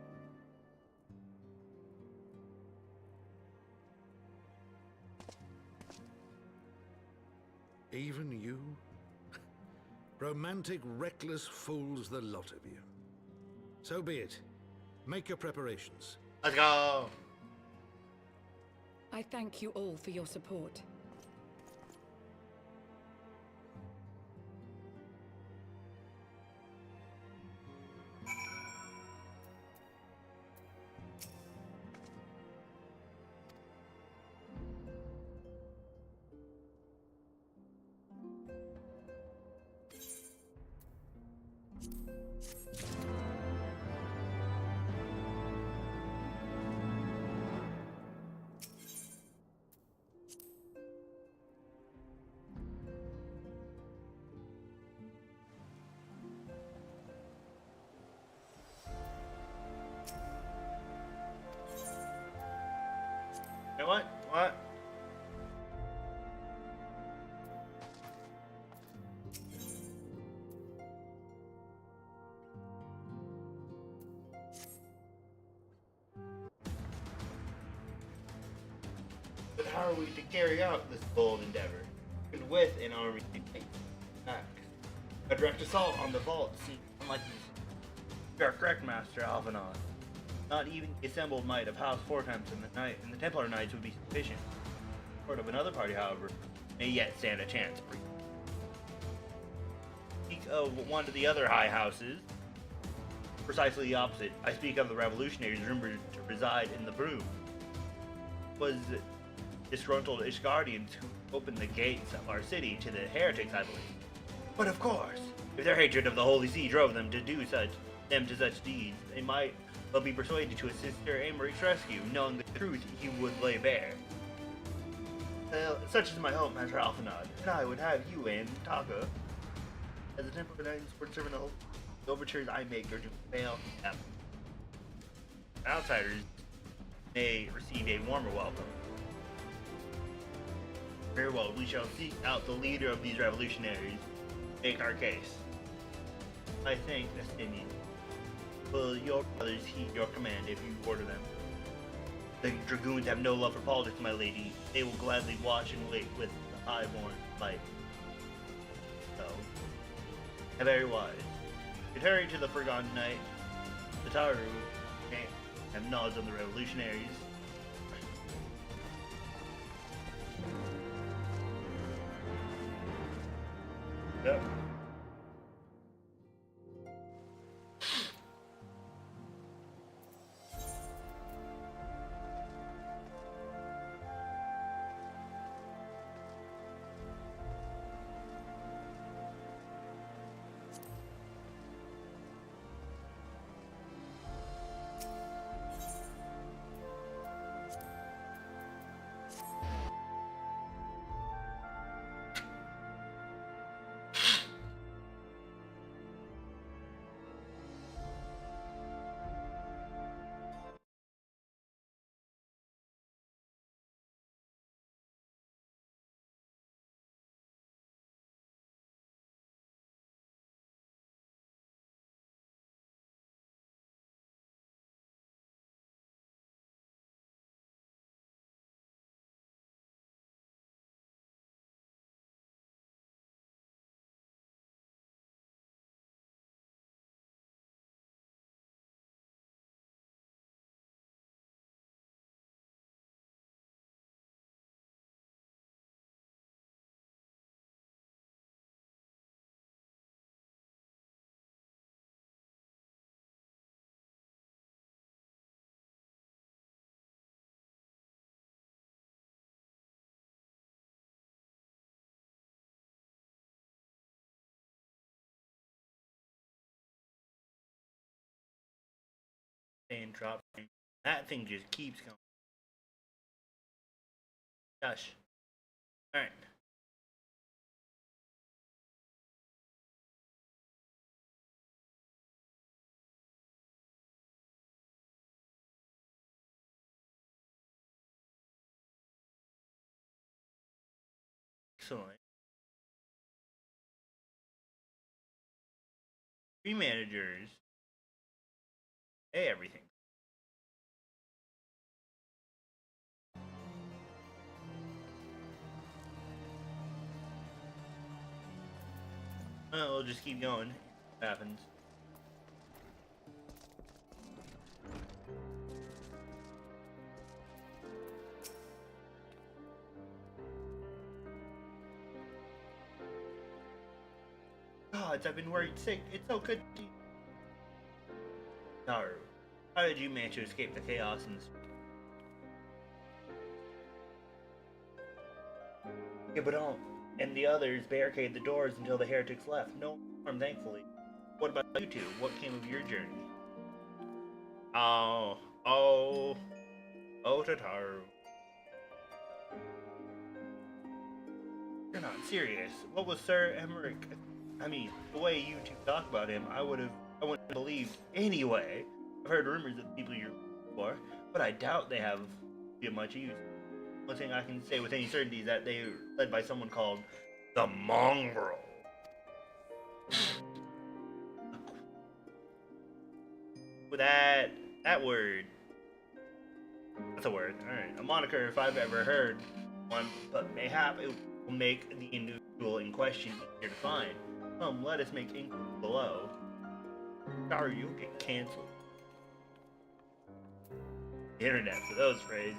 Even you? Romantic, reckless fools, the lot of you. So be it. Make your preparations. Let's go. I thank you all for your support. You know what? What? But how are we to carry out this bold endeavor? And with an army axe. A direct assault on the vault seems unlikely. You are correct, Master Alvanon. Not even the assembled might of House Fourtimes and the Templar Knights would be sufficient. Part of another party, however, may yet stand a chance. Speak of one of the other high houses. Precisely the opposite. I speak of the revolutionaries rumored to reside in the Broom. It was disgruntled Ishgardians who opened the gates of our city to the heretics, I believe. But of course, if their hatred of the Holy See drove them to such deeds, they might well be persuaded to assist Sir Amaric's rescue, knowing the truth he would lay bare. Well, such is my hope, Master Alphanod, and I would have you and Taka, as a Templar Knight support servant of the overtures I make are to fail them. Outsiders may receive a warmer welcome. Very well, we shall seek out the leader of these revolutionaries, make our case. I think, Estinian, will your brothers heed your command if you order them? The dragoons have no love for politics, my lady. They will gladly watch and wait with the highborn light. So, very wise. Should hurry to the Forgotten Knight, the Taru, and nods on the revolutionaries. Yep. And drop. That thing just keeps going. Gosh. Alright. Excellent. 3 managers. Hey, everything. Well, we'll just keep going. What happens? Gods, I've been worried sick. It's so good to... Naru, how did you manage to escape the chaos in the street? Gibberon and the others barricaded the doors until the heretics left. No harm, thankfully. What about you two? What came of your journey? Oh, Tataru. You're not serious. What was Sir Emmerich? I mean, the way you two talk about him, I wouldn't have believed anyway. I've heard rumors of the people you're looking for, but I doubt they have been much use. One thing I can say with any certainty is that they are led by someone called the Mongrel. With that word, that's a word. Alright, a moniker if I've ever heard one, but mayhap it will make the individual in question easier to find. Come, let us make inquiry below. Sorry, you'll get cancelled. The internet for those phrases.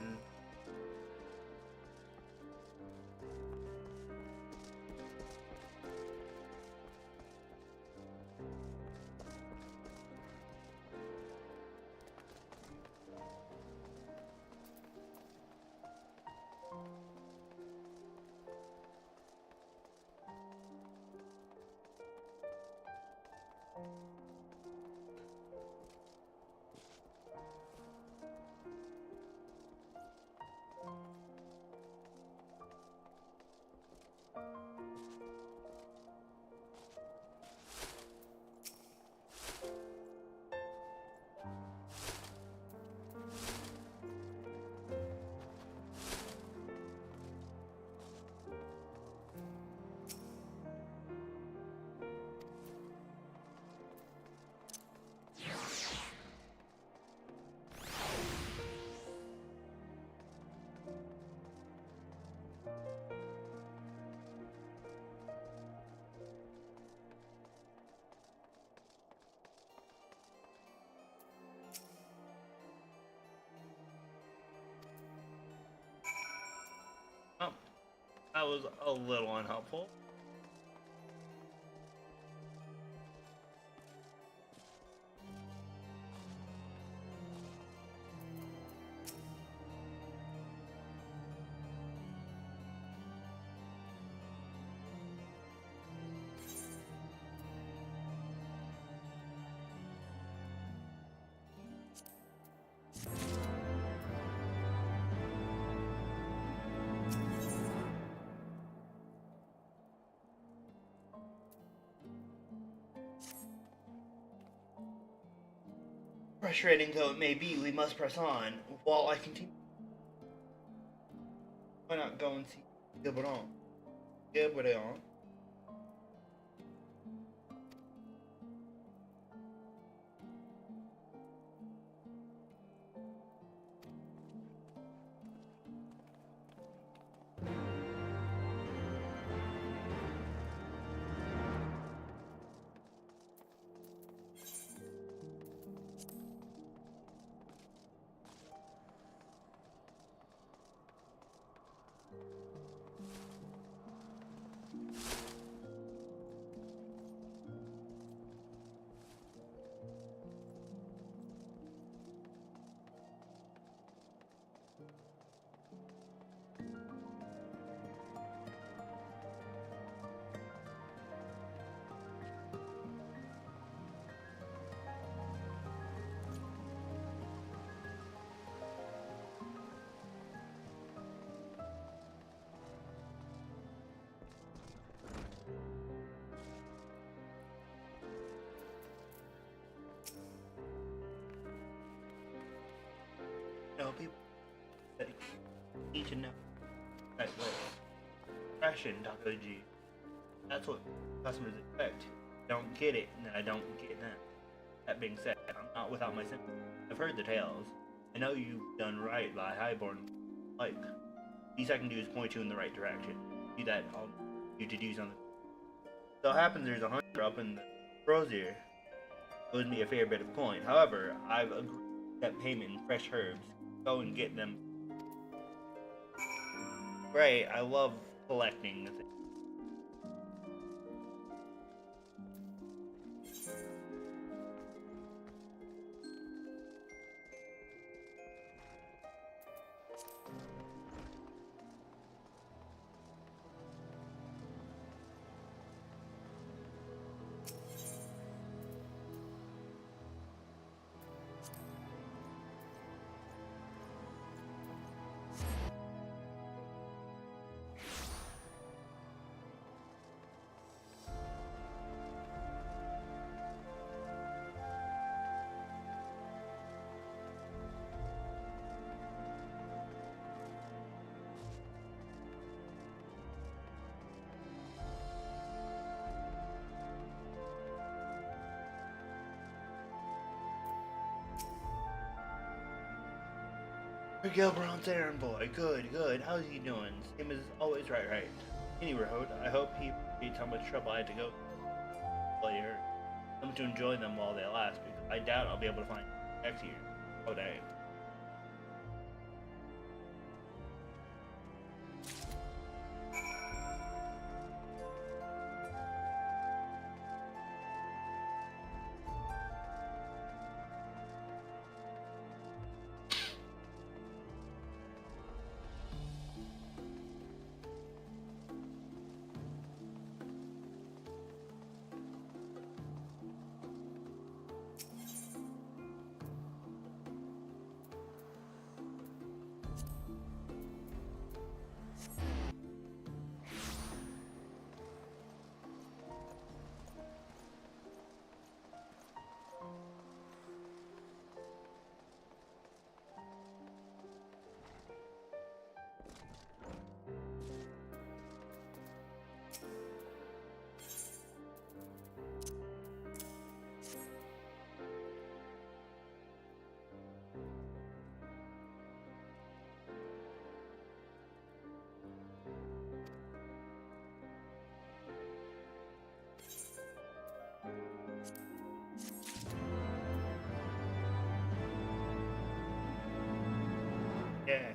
Oh, that was a little unhelpful. Frustrating though it may be, we must press on. While I continue, why not go and see Gibberon? Gibberon. know, people that need to know right way. Fashion, Takoji. That's what customers expect. Don't get it, and I don't get that. That being said, I'm not without my sympathy. I've heard the tales. I know you've done right by Highborn. Like, least I can do is point you in the right direction. Do that, I'll you to do something. So it happens there's a hunter up in the Rosier. Owes me a fair bit of coin. However, I've agreed to accept payment in fresh herbs. Go and get them. Great, I love collecting things. Miguel Brown's errand boy. Good, good. How's he doing? Same as always, right. Any road. I hope he reads how much trouble I had to go later. I'm to enjoy them while they last, because I doubt I'll be able to find next year. Oh, dang. Yeah.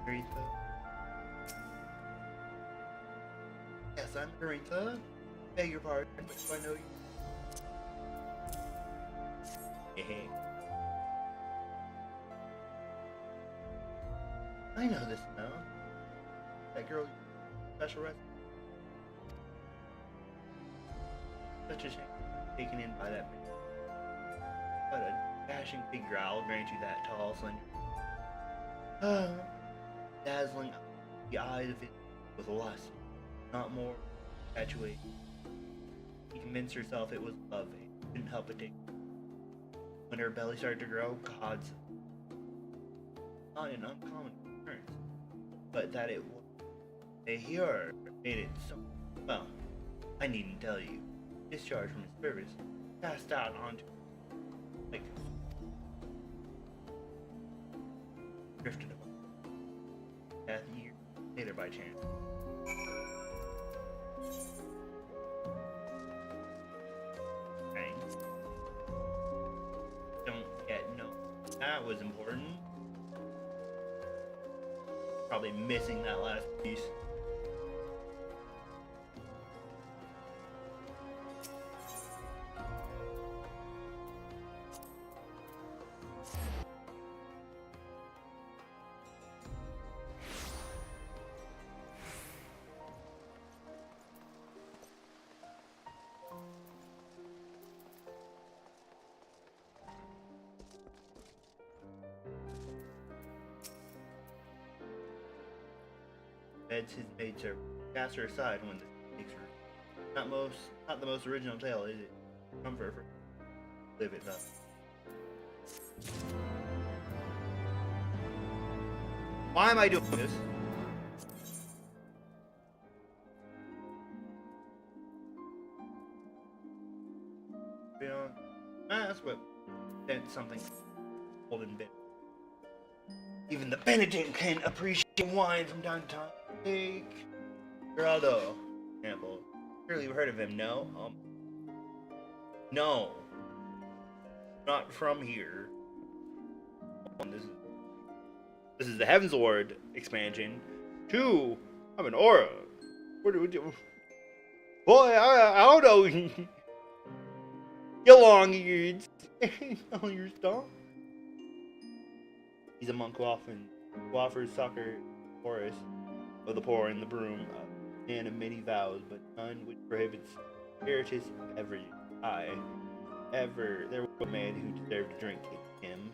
Aretha. Yes, I'm Aretha. Beg your pardon, but do I know you? Yeah. I know this now. That girl, special rest. Such a shame. Taken in by that big. What a dashing figure, I'll grant you that tall, slender. Dazzling the eyes of it with lust, not more infatuated. She convinced herself it was love. It couldn't help but take. When her belly started to grow, gods, not an uncommon occurrence, but that it was a hero made it so well. I needn't tell you. Discharged from his service, cast out onto like drifted away. Death years later by chance. Okay. Don't yet know that was important. Probably missing that last piece. Beds his maidservant, cast her aside when the takes her. Not the most original tale, is it? Comfort for live it up. Why am I doing this? That's what that's something old and bitter. Even the penitent can appreciate wine from time to time. Take Geraldo, example. Surely you've heard of him, no? No. Not from here. This is the Heavensward expansion. 2, I'm an aura. What do we do? Boy, I don't know. You long-eared. All your stuff. He's a monk who offers succor chorus of the poor and the broom, a man of many vows, but none which prohibits spirituous beverages. There was a man who deserved to drink him.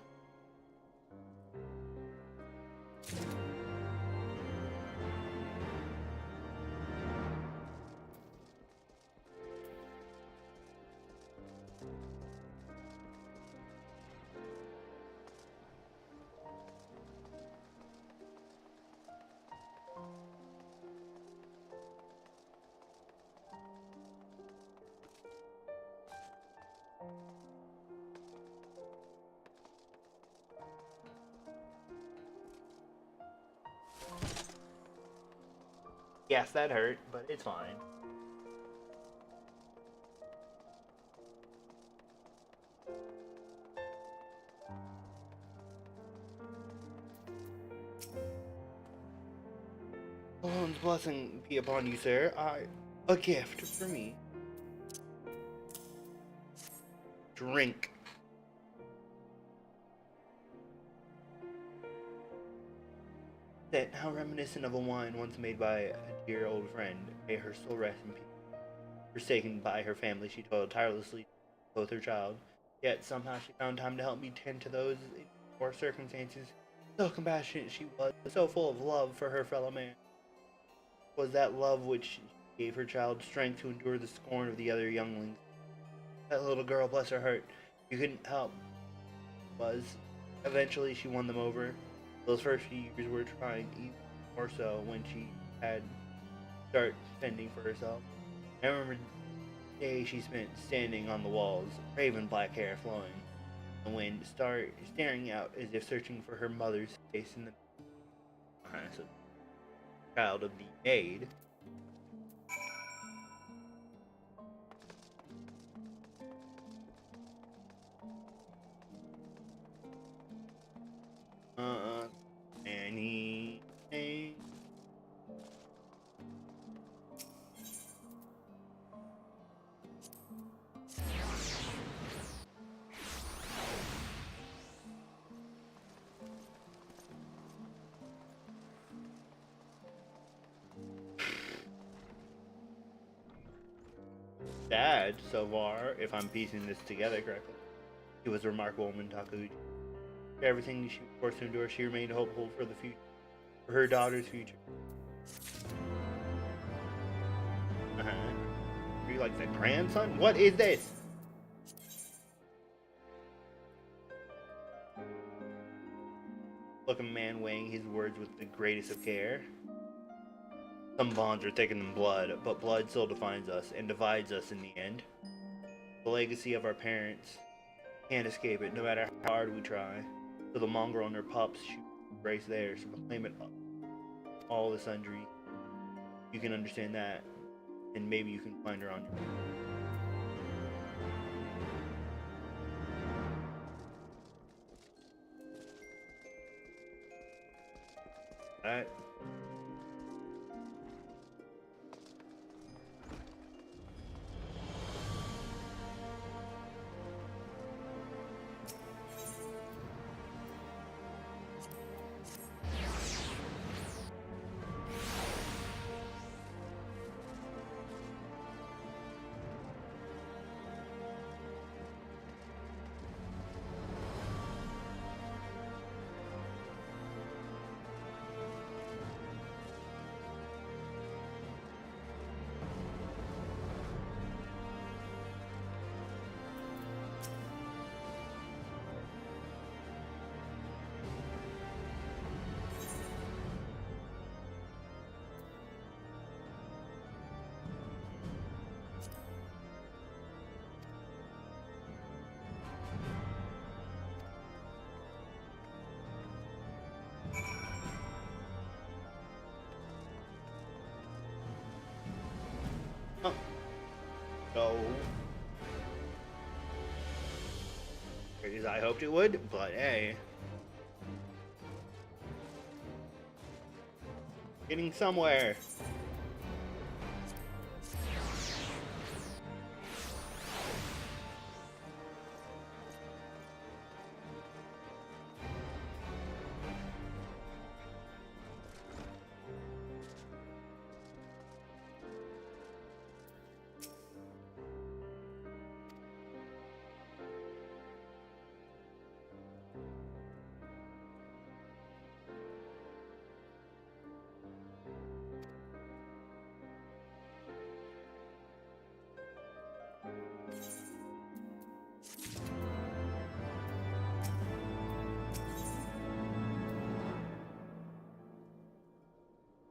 Yes, that hurt, but it's fine. Alon's blessing be upon you, sir. A gift for me. Drink. That how reminiscent of a wine once made by a dear old friend. May her soul rest in peace. Forsaken by her family, she toiled tirelessly to clothe her child. Yet somehow she found time to help me tend to those in poor circumstances. So compassionate she was, so full of love for her fellow man. It was that love which gave her child strength to endure the scorn of the other younglings. That little girl, bless her heart, you couldn't help. Eventually she won them over. Those first few years were trying, even more so when she had start fending for herself. I remember the day she spent standing on the walls, raven black hair flowing, the wind staring out as if searching for her mother's face in the so, child of the maid. Anything. Sad so far, if I'm piecing this together correctly. She was a remarkable woman, Takuji. For everything she was forced to endure, she remained hopeful for the future, for her daughter's future. you like the grandson? What is this? Look, a man weighing his words with the greatest of care. Some bonds are thicker than blood, but blood still defines us and divides us in the end. The legacy of our parents. Can't escape it, no matter how hard we try. So the mongrel and their pups should embrace theirs, so proclaim it all the sundry. You can understand that, and maybe you can find her on your own. Alright. So, as I hoped it would, but hey. Getting somewhere.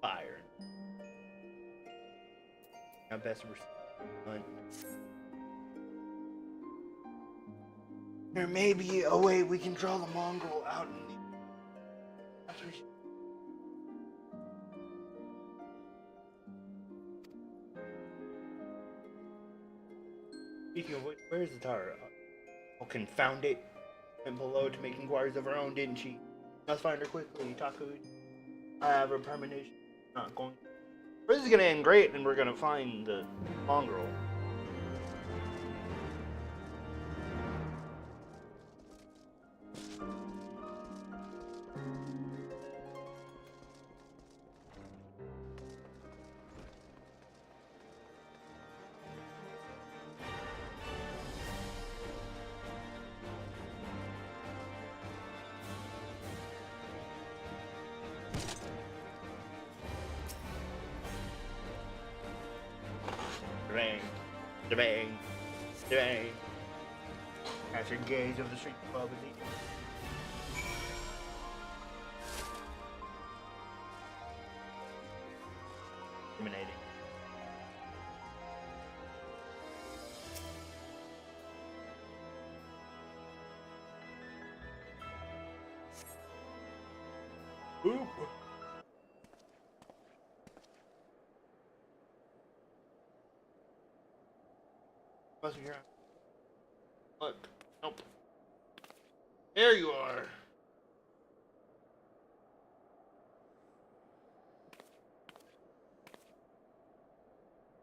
Fire. Now best we're there may be a way we can draw the mongrel out in the... Speaking of which, where's the tower? Oh, confound it. Went below to make inquiries of her own, didn't she? Let's find her quickly, Taku. I have her premonition. Not going. This is gonna end great, and we're gonna find the mongrel. Bang, bang. Catch your gaze of the street above the Eliminating. Oop. Must be here. Look. Nope. There you are.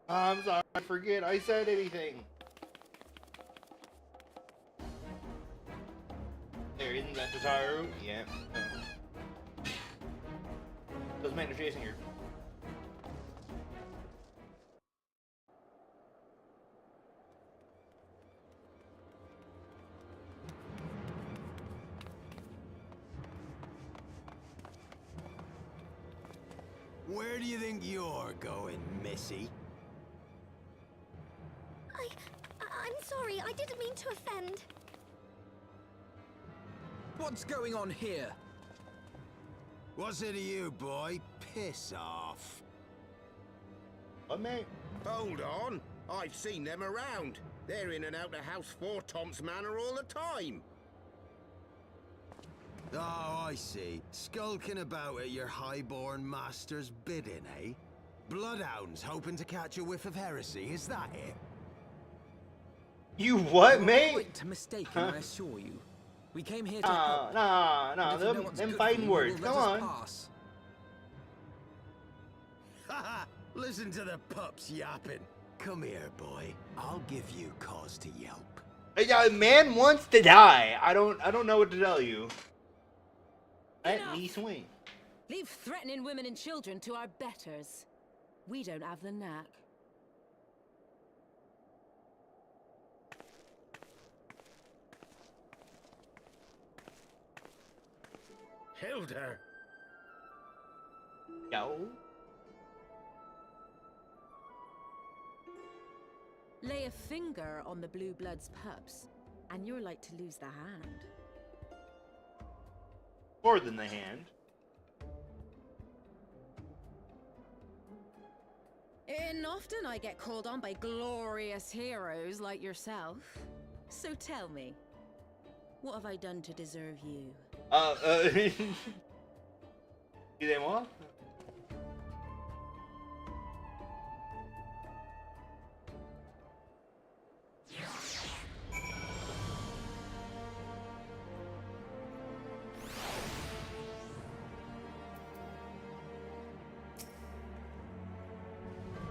I'm sorry, I forget I said anything. There, isn't that Tataru? Yeah. Those men are chasing her. Where do you think you're going, Missy? sorry, I didn't mean to offend. What's going on here? What's it to you, boy? Piss off. What, mate? Hold on. I've seen them around. They're in and out of House Fourtom's manor all the time. Oh, I see. Skulking about at your highborn master's bidding, eh? Bloodhounds hoping to catch a whiff of heresy, is that it? You what, You're mate? quite mistaken, I assure you. We came here to help. Nah, And if you know them what's them good fighting for you, words. well, Come let us on. pass. Haha! Listen to the pups yapping. Come here, boy. I'll give you cause to yelp. A man wants to die. I don't know what to tell you. Let me swing. Leave threatening women and children to our betters. We don't have the knack. Hilda! Yo. Lay a finger on the Blue Blood's pups, and you're like to lose the hand. More than the hand. And often I get called on by glorious heroes like yourself. So tell me, what have I done to deserve you? You them what?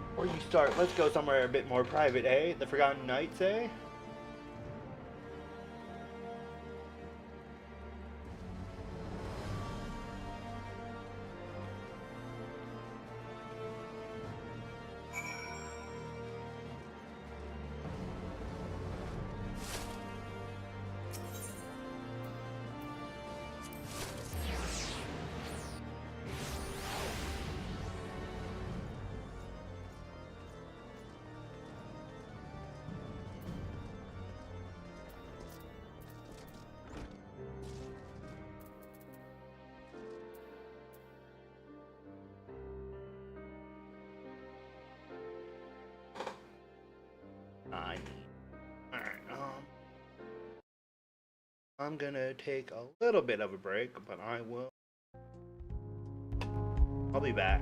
Before you start, let's go somewhere a bit more private, eh? The Forgotten Knights, eh? I'm gonna take a little bit of a break, but I'll be back.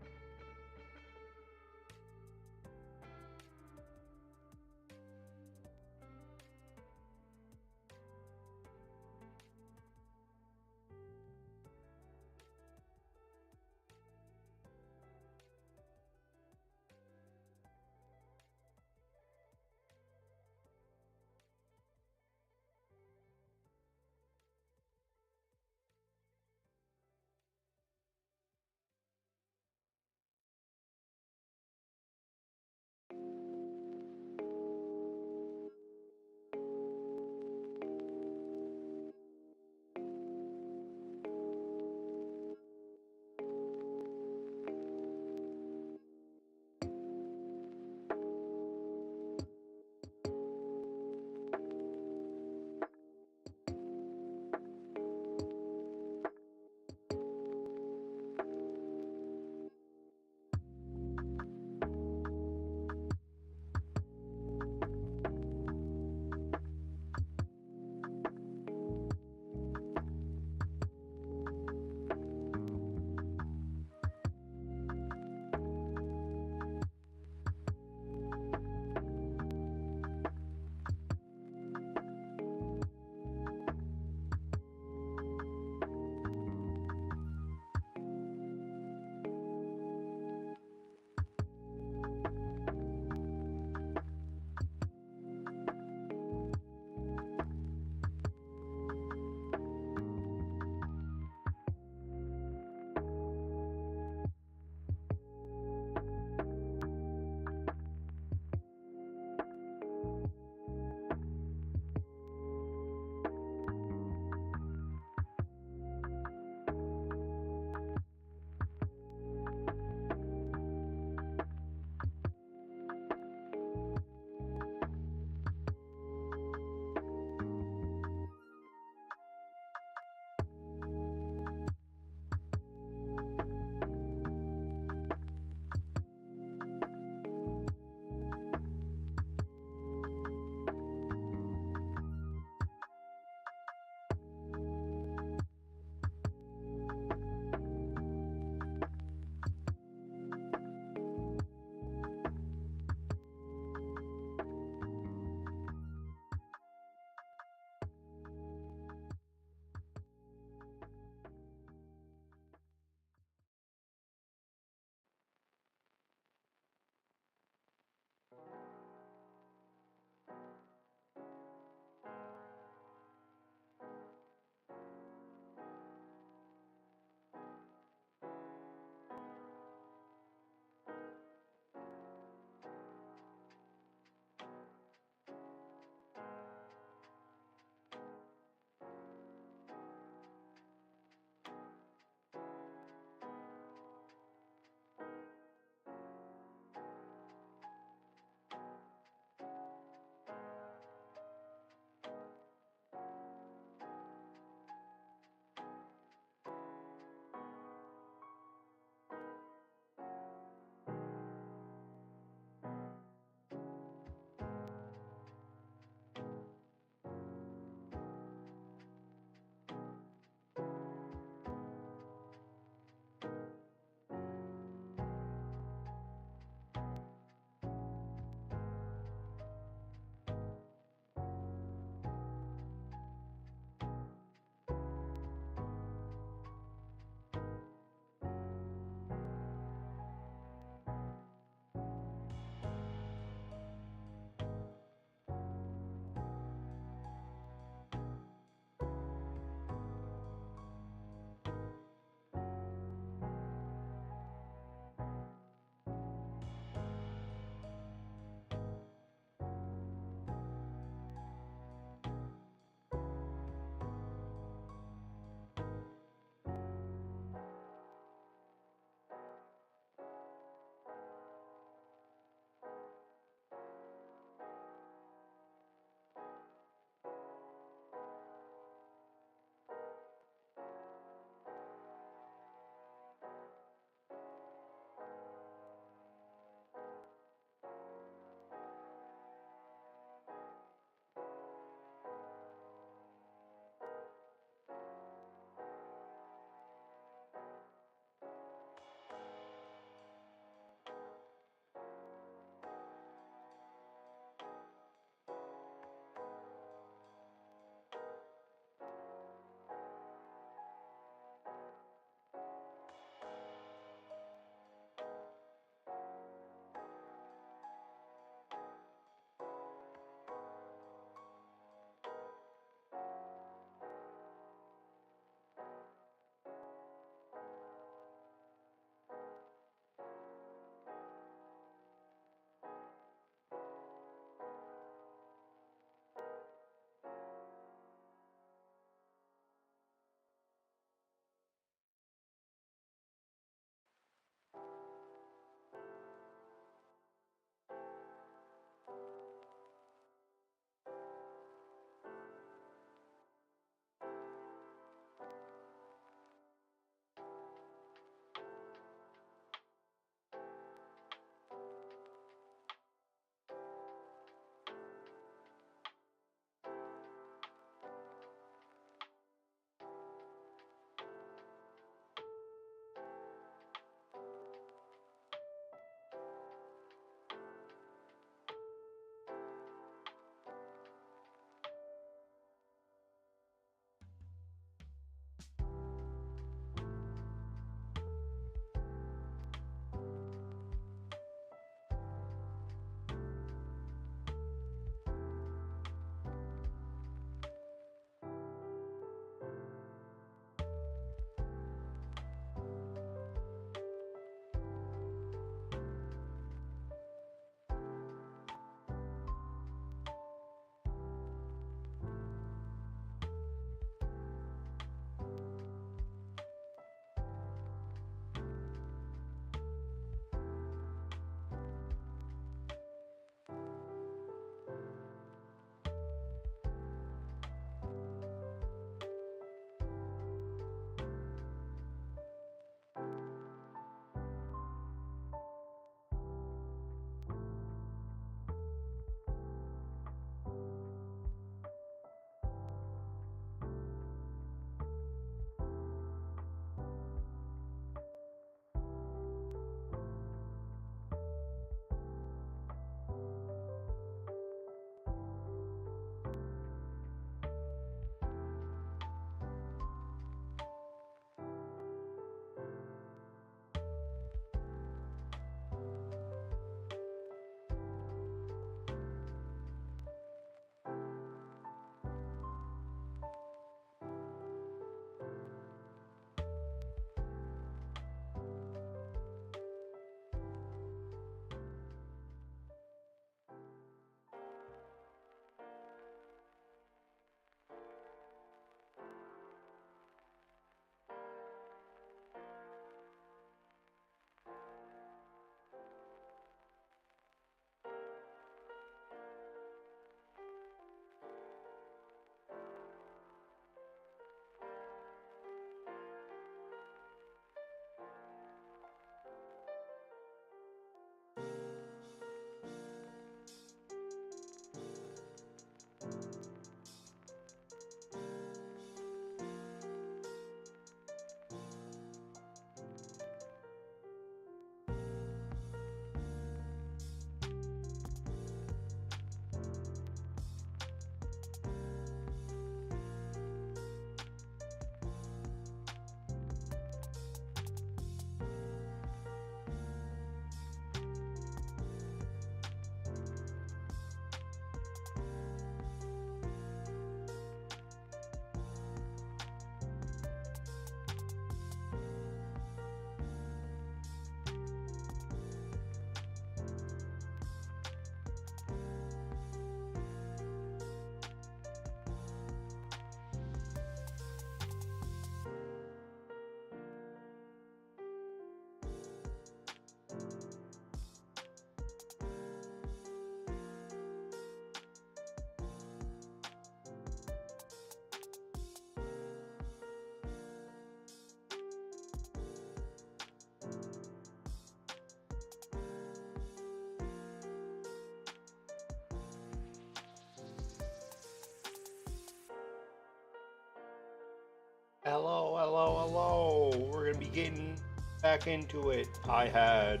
Hello, hello, hello. We're gonna be getting back into it. I had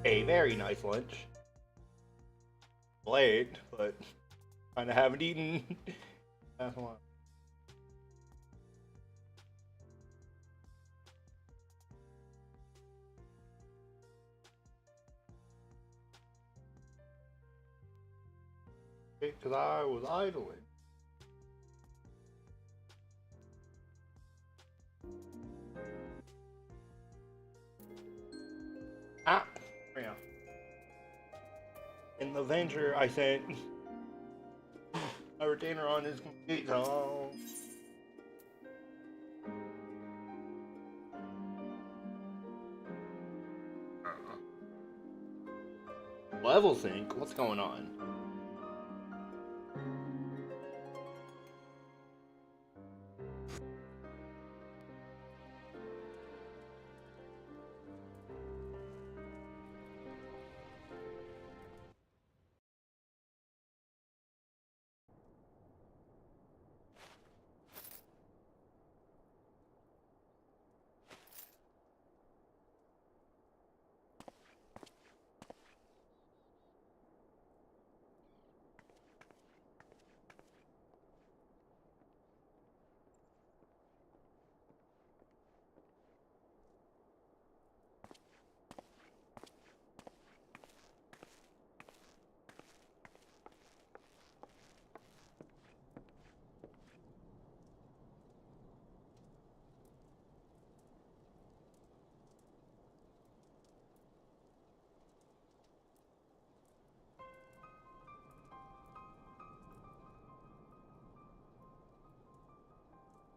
a very nice lunch. Late, but kinda haven't eaten. That's why. Because I was idling. Ah, yeah. In the venture, I sent a retainer on his complete, so level sync. What's going on?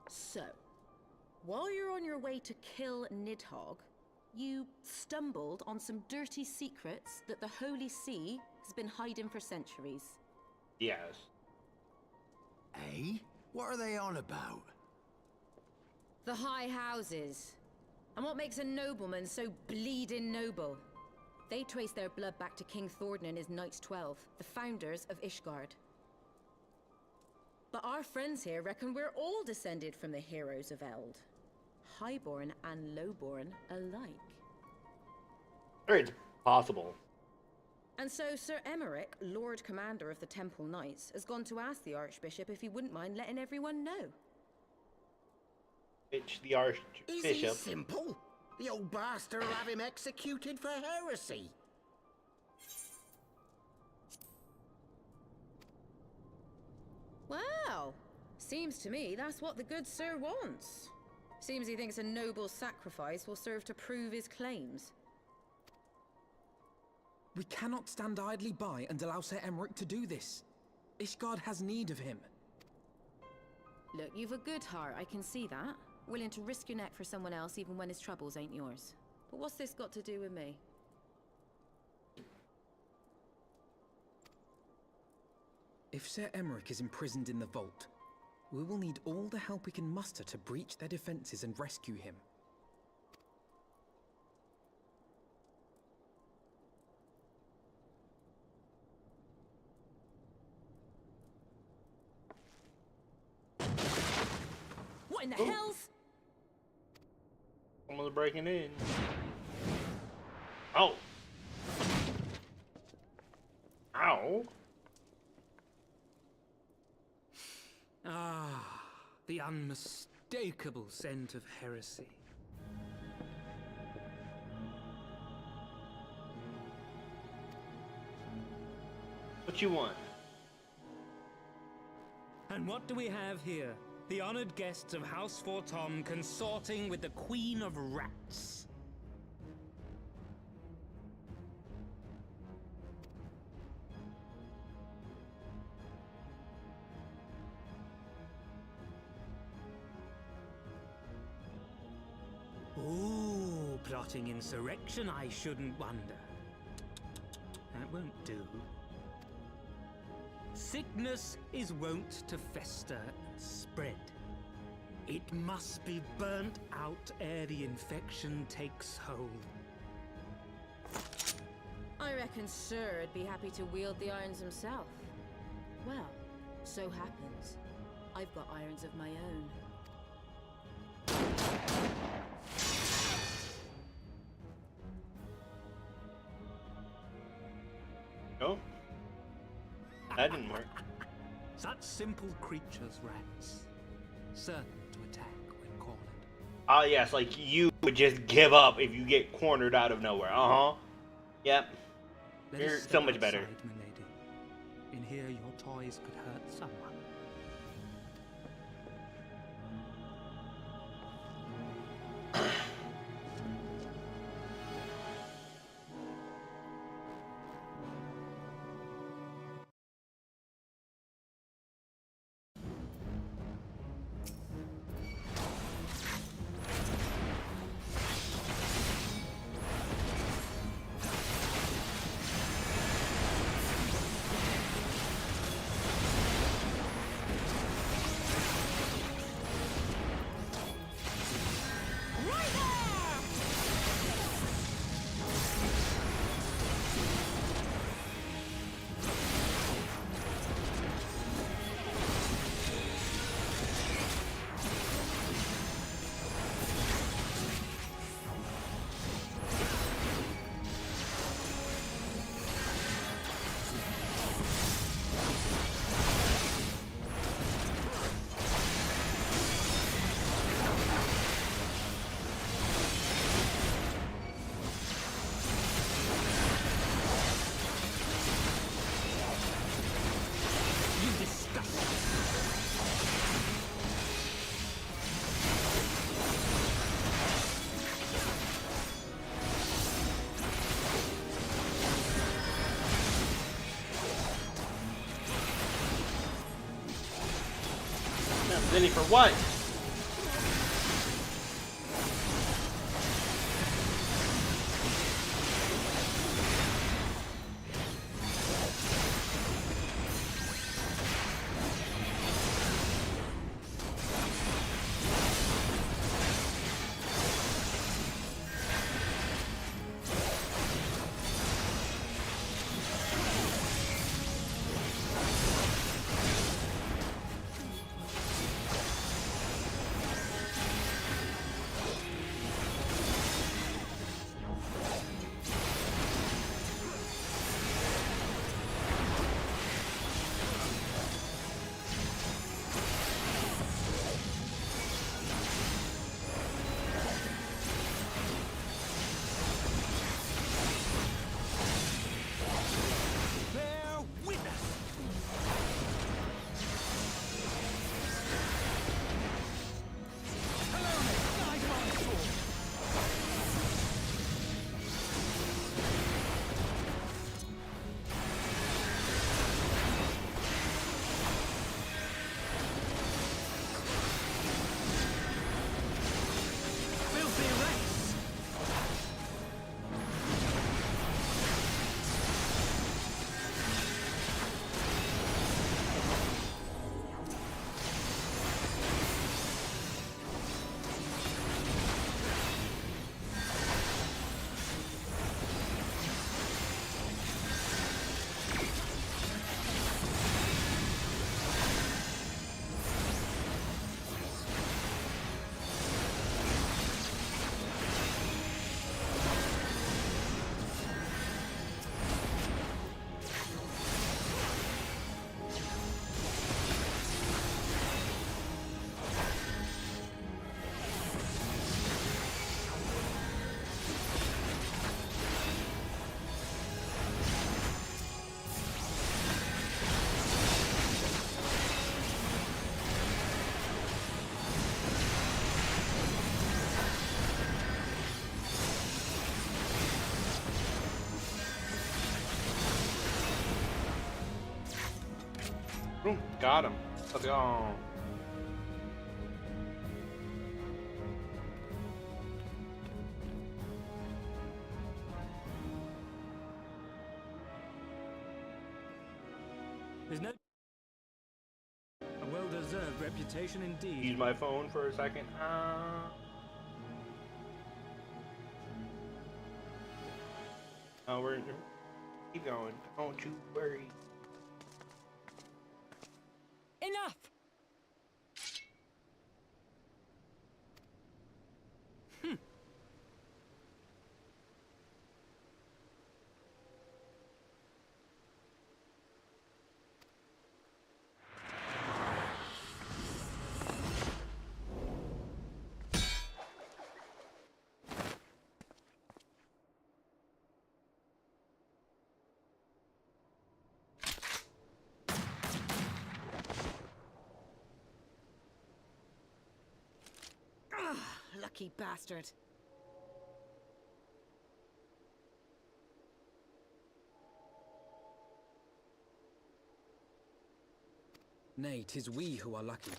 So, while you're on your way to kill Nidhogg, you stumbled on some dirty secrets that the Holy See has been hiding for centuries. Yes. Eh? What are they on about? The High Houses. And what makes a nobleman so bleeding noble? They trace their blood back to King Thordan and his Knights 12, the founders of Ishgard. But our friends here reckon we're all descended from the heroes of Eld. Highborn and lowborn alike. It's possible. And so Sir Emmerich, Lord Commander of the Temple Knights, has gone to ask the Archbishop if he wouldn't mind letting everyone know. It's the Archbishop. Is he simple? The old bastard will have him executed for heresy. Well, seems to me that's what the good sir wants. Seems he thinks a noble sacrifice will serve to prove his claims. We cannot stand idly by and allow Sir Emmerich to do this. Ishgard has need of him. Look, you've a good heart, I can see that. Willing to risk your neck for someone else even when his troubles ain't yours. But what's this got to do with me? If Sir Emmerich is imprisoned in the vault, we will need all the help we can muster to breach their defenses and rescue him. What in the hell's... Someone's breaking in. Oh. Ow. Ah, the unmistakable scent of heresy. What you want? And what do we have here? The honored guests of House Fortom consorting with the Queen of Rats. Ooh, plotting insurrection, I shouldn't wonder. That won't do. Sickness is wont to fester and spread. It must be burnt out ere the infection takes hold. I reckon Sir'd be happy to wield the irons himself. Well, so happens I've got irons of my own. Oh, that didn't work. Such simple creatures, rats. Certain to attack when cornered. Ah, yes, like you would just give up if you get cornered out of nowhere. Uh-huh. Yep. Let You're us so step much better. outside, milady. In here, your toys could hurt someone. Zinni for what? Ooh, got him. Let's go. There's no... A well-deserved reputation indeed. Use my phone for a second. Oh, we're keep going. Don't you worry. Enough! unlucky bastard. Nay, 'tis we who are lucky.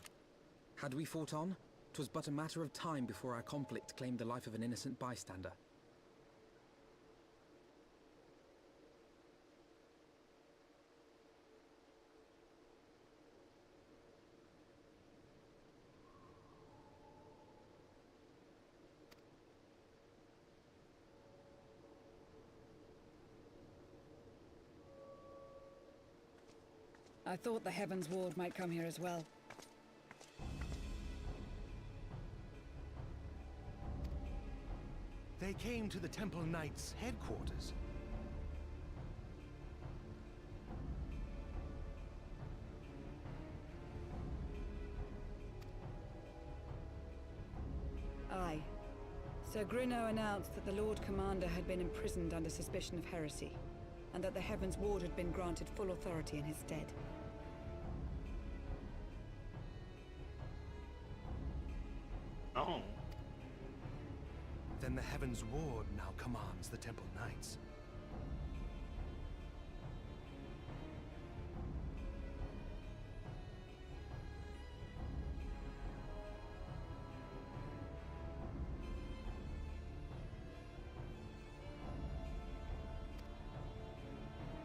Had we fought on, 'twas but a matter of time before our conflict claimed the life of an innocent bystander. I thought the Heavensward might come here as well. They came to the Temple Knights' headquarters. Aye. Sir Grinno announced that the Lord Commander had been imprisoned under suspicion of heresy, and that the Heavensward had been granted full authority in his stead. Oh. Then the Heavensward now commands the Temple Knights.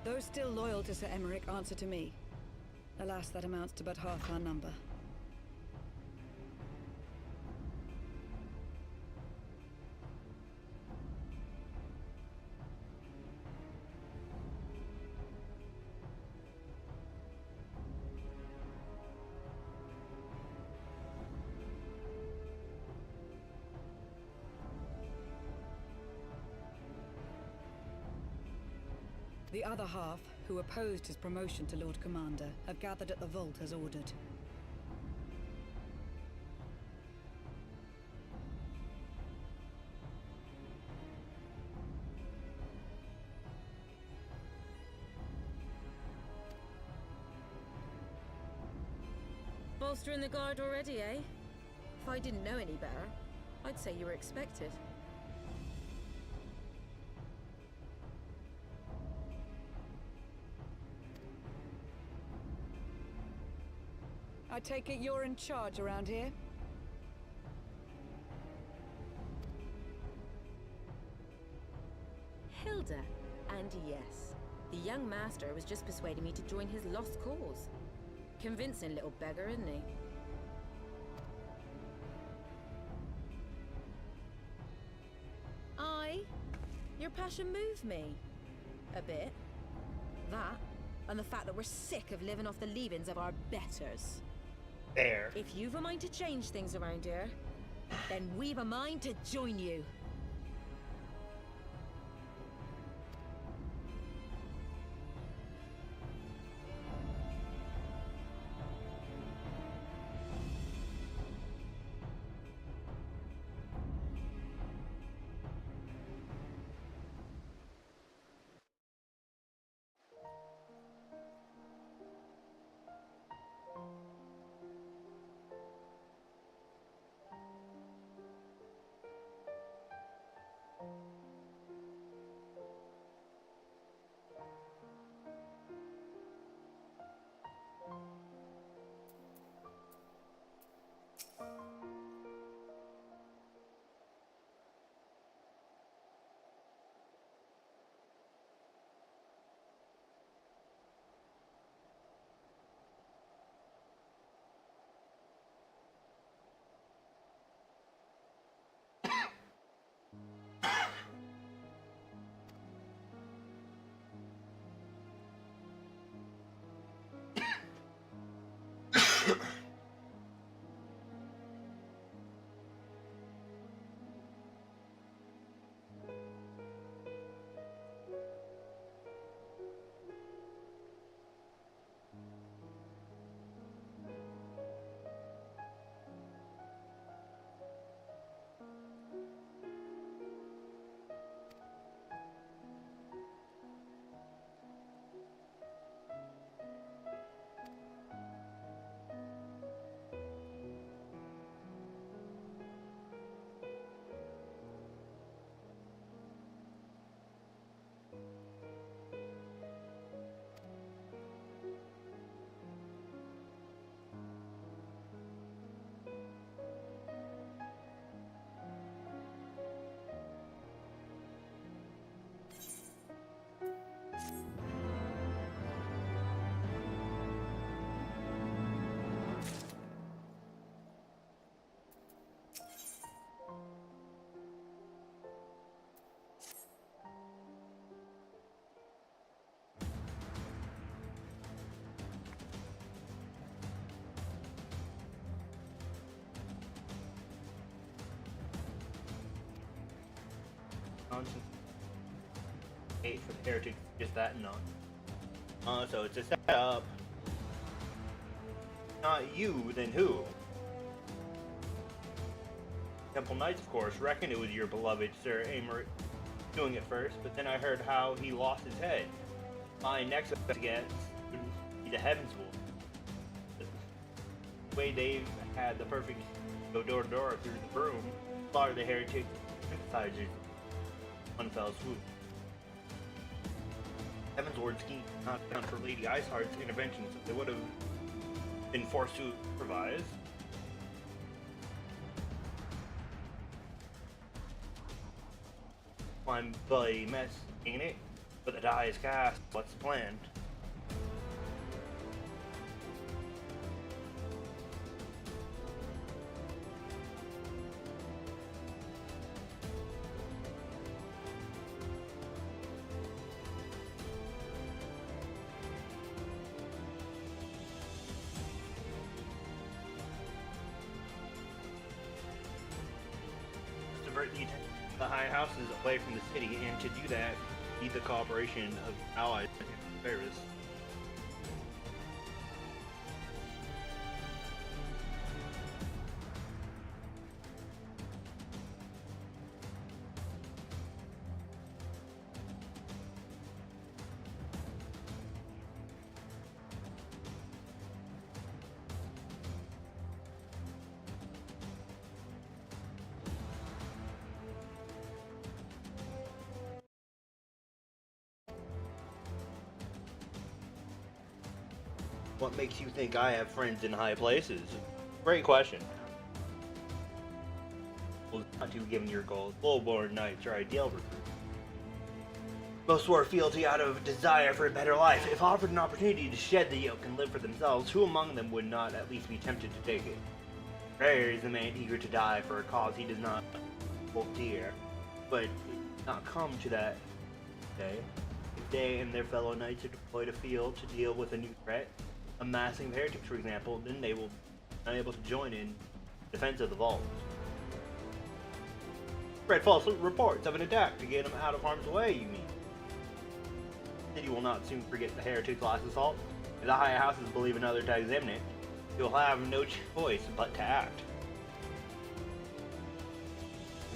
Those still loyal to Sir Emmerich answer to me. Alas, that amounts to but half our number. The other half, who opposed his promotion to Lord Commander, have gathered at the vault as ordered. Bolstering the guard already, eh? If I didn't know any better, I'd say you were expected. I take it you're in charge around here? Hilda. And yes, the young master was just persuading me to join his lost cause. Convincing little beggar, isn't he? Your passion moved me. A bit. That, and the fact that we're sick of living off the leavings of our betters. There. If you've a mind to change things around here, then we've a mind to join you. around since 8 for the heretics, just that and none. So it's a setup. Not you, then who? Temple Knights, of course, reckoned it was your beloved Sir Aymeric doing it first, but then I heard how he lost his head. My next guess would be the Heavensward. The way they've had the perfect go door to door through the broom, slaughter the heretic sympathizers one fell swoop. Heavensward scheme not down for Lady Iceheart's intervention, so they would have been forced to improvise. I'm bloody mess, ain't it? But the die is cast. What's the plan? Divert the attention of the high houses away from the city, and to do that, need the cooperation of allies in service. What makes you think I have friends in high places? Great question. Well, not to given your goals, low-born knights are ideal recruits. Most swore fealty out of desire for a better life. If offered an opportunity to shed the yoke and live for themselves, who among them would not at least be tempted to take it? Rare is the man eager to die for a cause he does not hold dear. But it did not come to that day. If they and their fellow knights are deployed afield to deal with a new threat, amassing the heretics, for example, then they will be unable to join in defense of the vault. Spread false reports of an attack to get them out of harm's way, you mean? The city will not soon forget the heretics' last assault. If the high houses believe another attack is imminent, you'll have no choice but to act.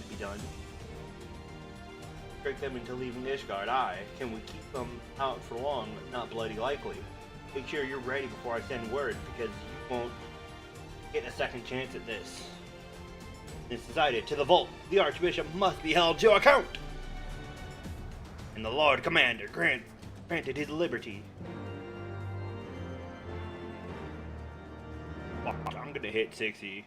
To be done. Trick them into leaving Ishgard. Aye. Can we keep them out for long? Not bloody likely. Make sure you're ready before I send word, because you won't get a second chance at this. It's decided. To the vault. The Archbishop must be held to account. And the Lord Commander granted his liberty. I'm gonna hit 60.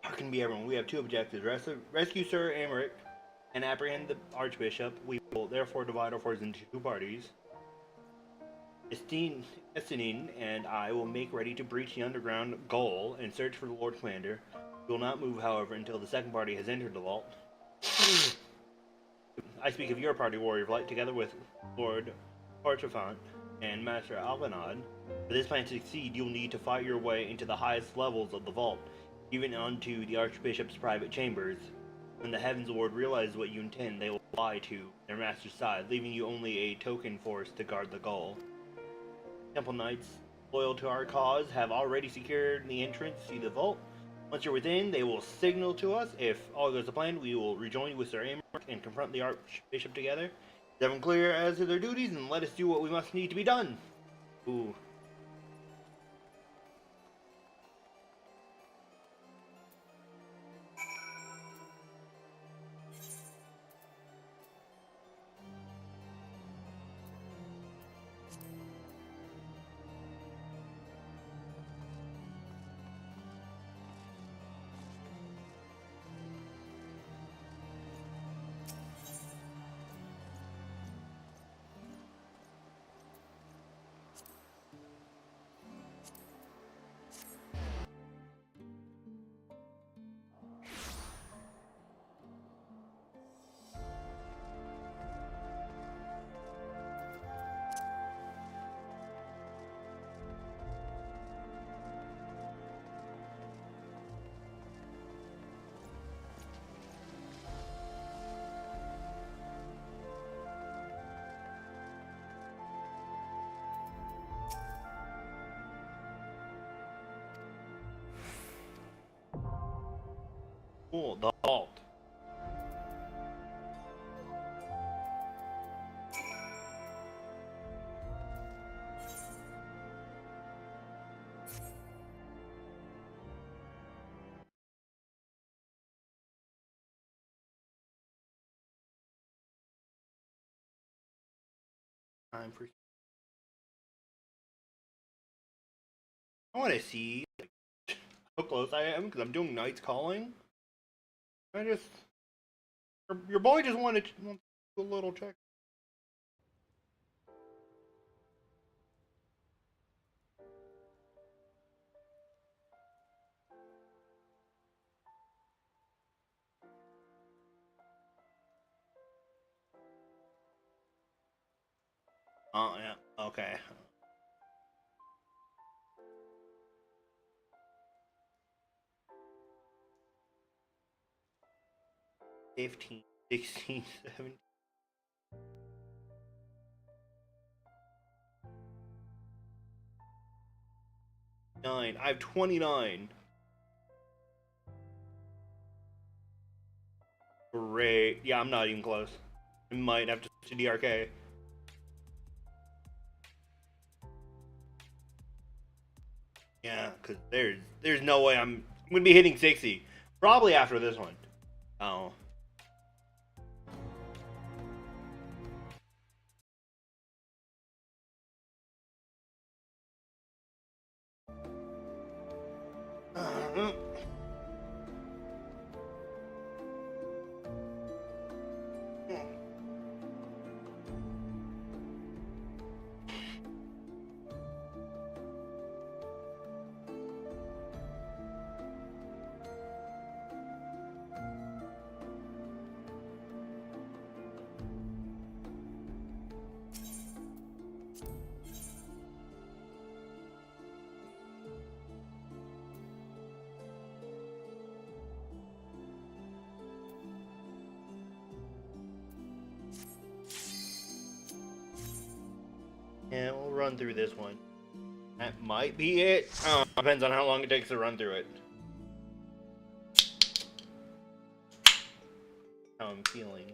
How can be everyone? We have two objectives. Rescue Sir Aymeric and apprehend the Archbishop. We will therefore divide our forces into two parties. Estinine and I will make ready to breach the underground goal and search for the Lord Commander. We will not move, however, until the second party has entered the vault. I speak of your party, Warrior of Light, together with Lord Portrefant and Master Alvanad. For this plan to succeed, you'll need to fight your way into the highest levels of the vault, even onto the Archbishop's private chambers. When the Heavensward realizes what you intend, they will fly to their master's side, leaving you only a token force to guard the goal. Temple Knights, loyal to our cause, have already secured the entrance to the vault. Once you're within, they will signal to us. If all goes to plan, we will rejoin you with Sir Aymeric and confront the Archbishop together. Is everyone clear as to their duties, and let us do what we must need to be done? Ooh. time for. I want to see how close I am because I'm doing Knight's Calling. Your boy just wanted to do a little check. Oh yeah, okay. $15, $16, $17. I have 29. Great. Yeah, I'm not even close. I might have to switch to DRK. Yeah, because there's no way I'm gonna be hitting 60. Probably after this one. Oh. Yeah, we'll run through this one. That might be it. Depends on how long it takes to run through it. How I'm feeling.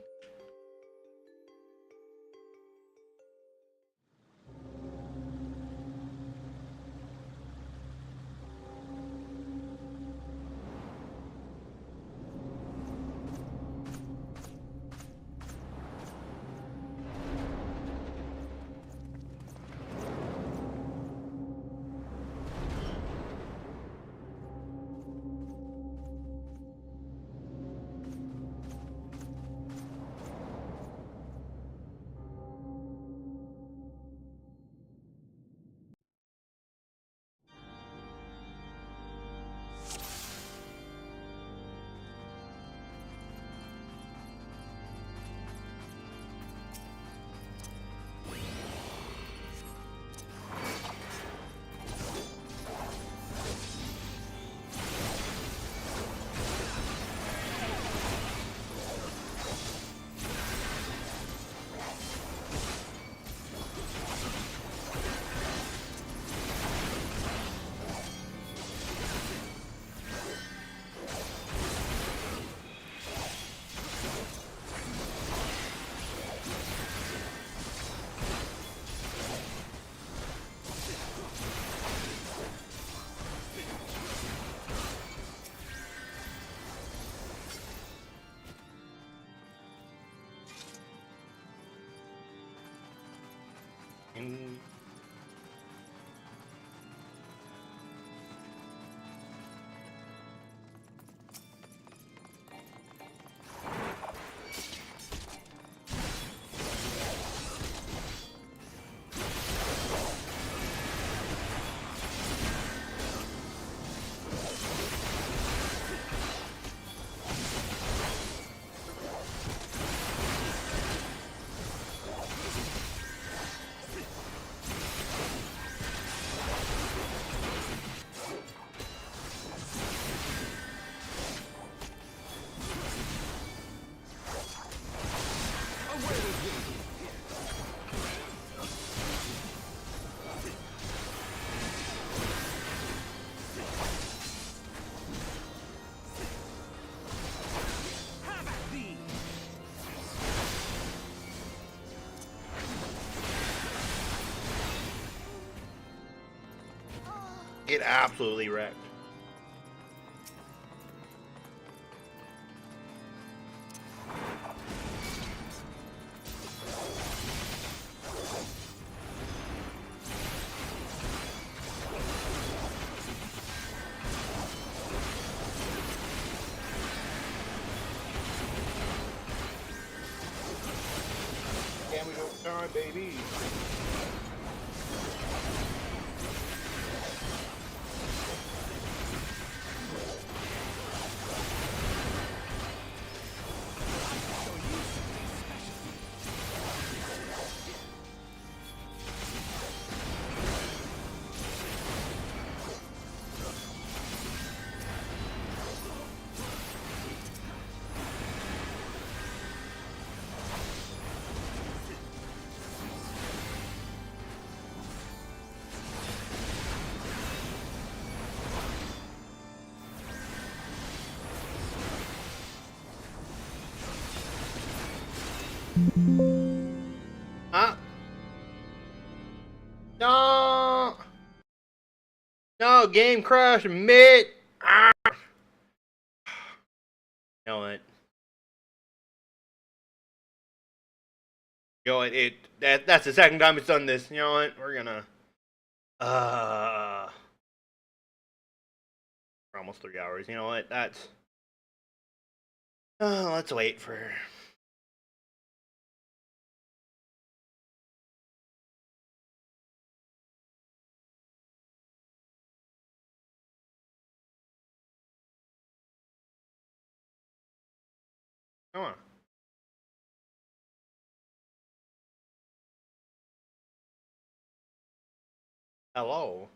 It absolutely wrecked. Alright, baby. Ah. No. No, game crash, mid. Ah. You know what? You know what? That's the second time it's done this. You know what? We're gonna. For almost 3 hours. You know what? That's. Let's wait for. Come on. Hello.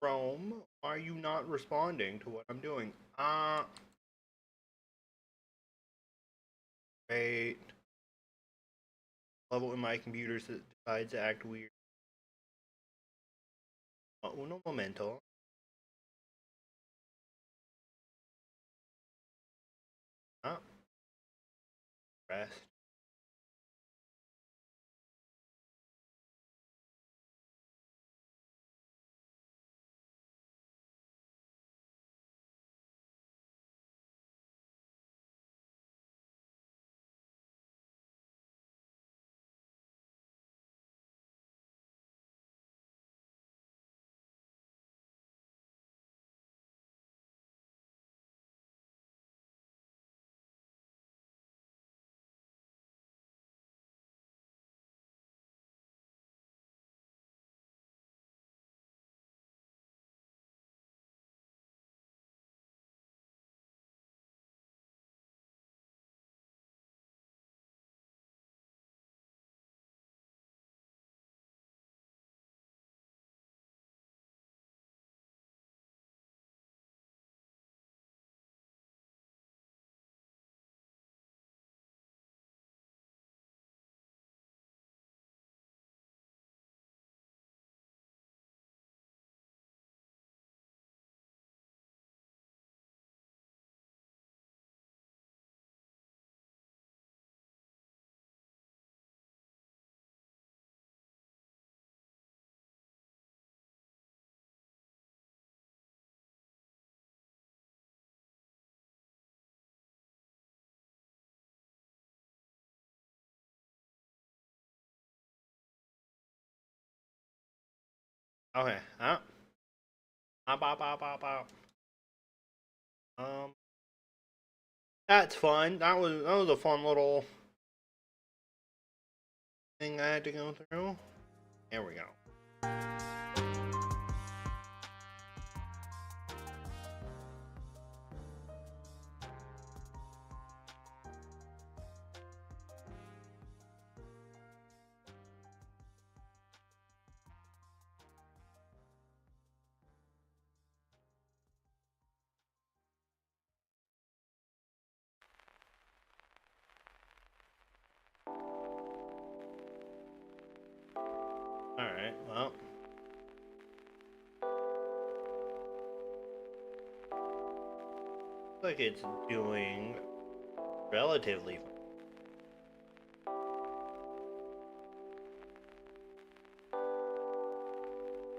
Rome, why are you not responding to what I'm doing? Wait. Love it when my computer decides to act weird. Uno momento. Rest. Okay. That's fun. That was a fun little thing I had to go through. There we go. Alright, well. Looks like it's doing relatively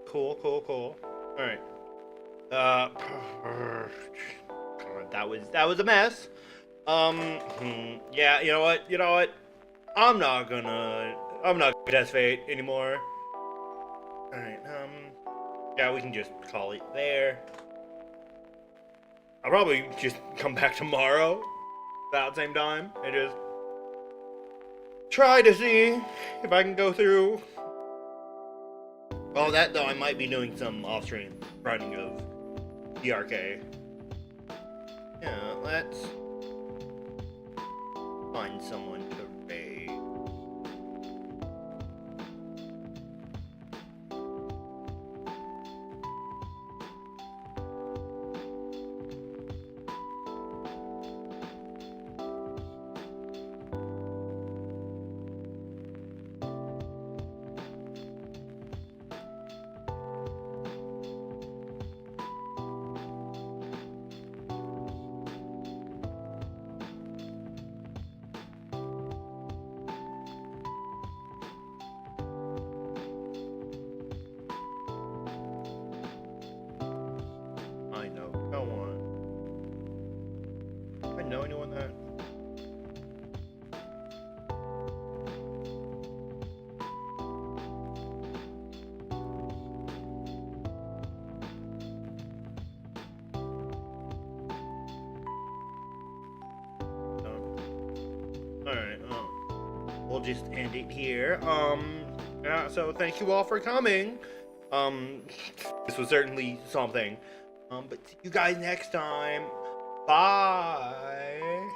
cool. Alright. God, that was a mess. Yeah, you know what? I'm not gonna test fate anymore. Alright, yeah, we can just call it there. I'll probably just come back tomorrow about the same time and just try to see if I can go through. Well, that though, I might be doing some off-stream running of DRK. Yeah, let's find someone to raid. Know anyone that? No. Alright, we'll just end it here. Yeah, so thank you all for coming. This was certainly something. But see you guys next time. Bye.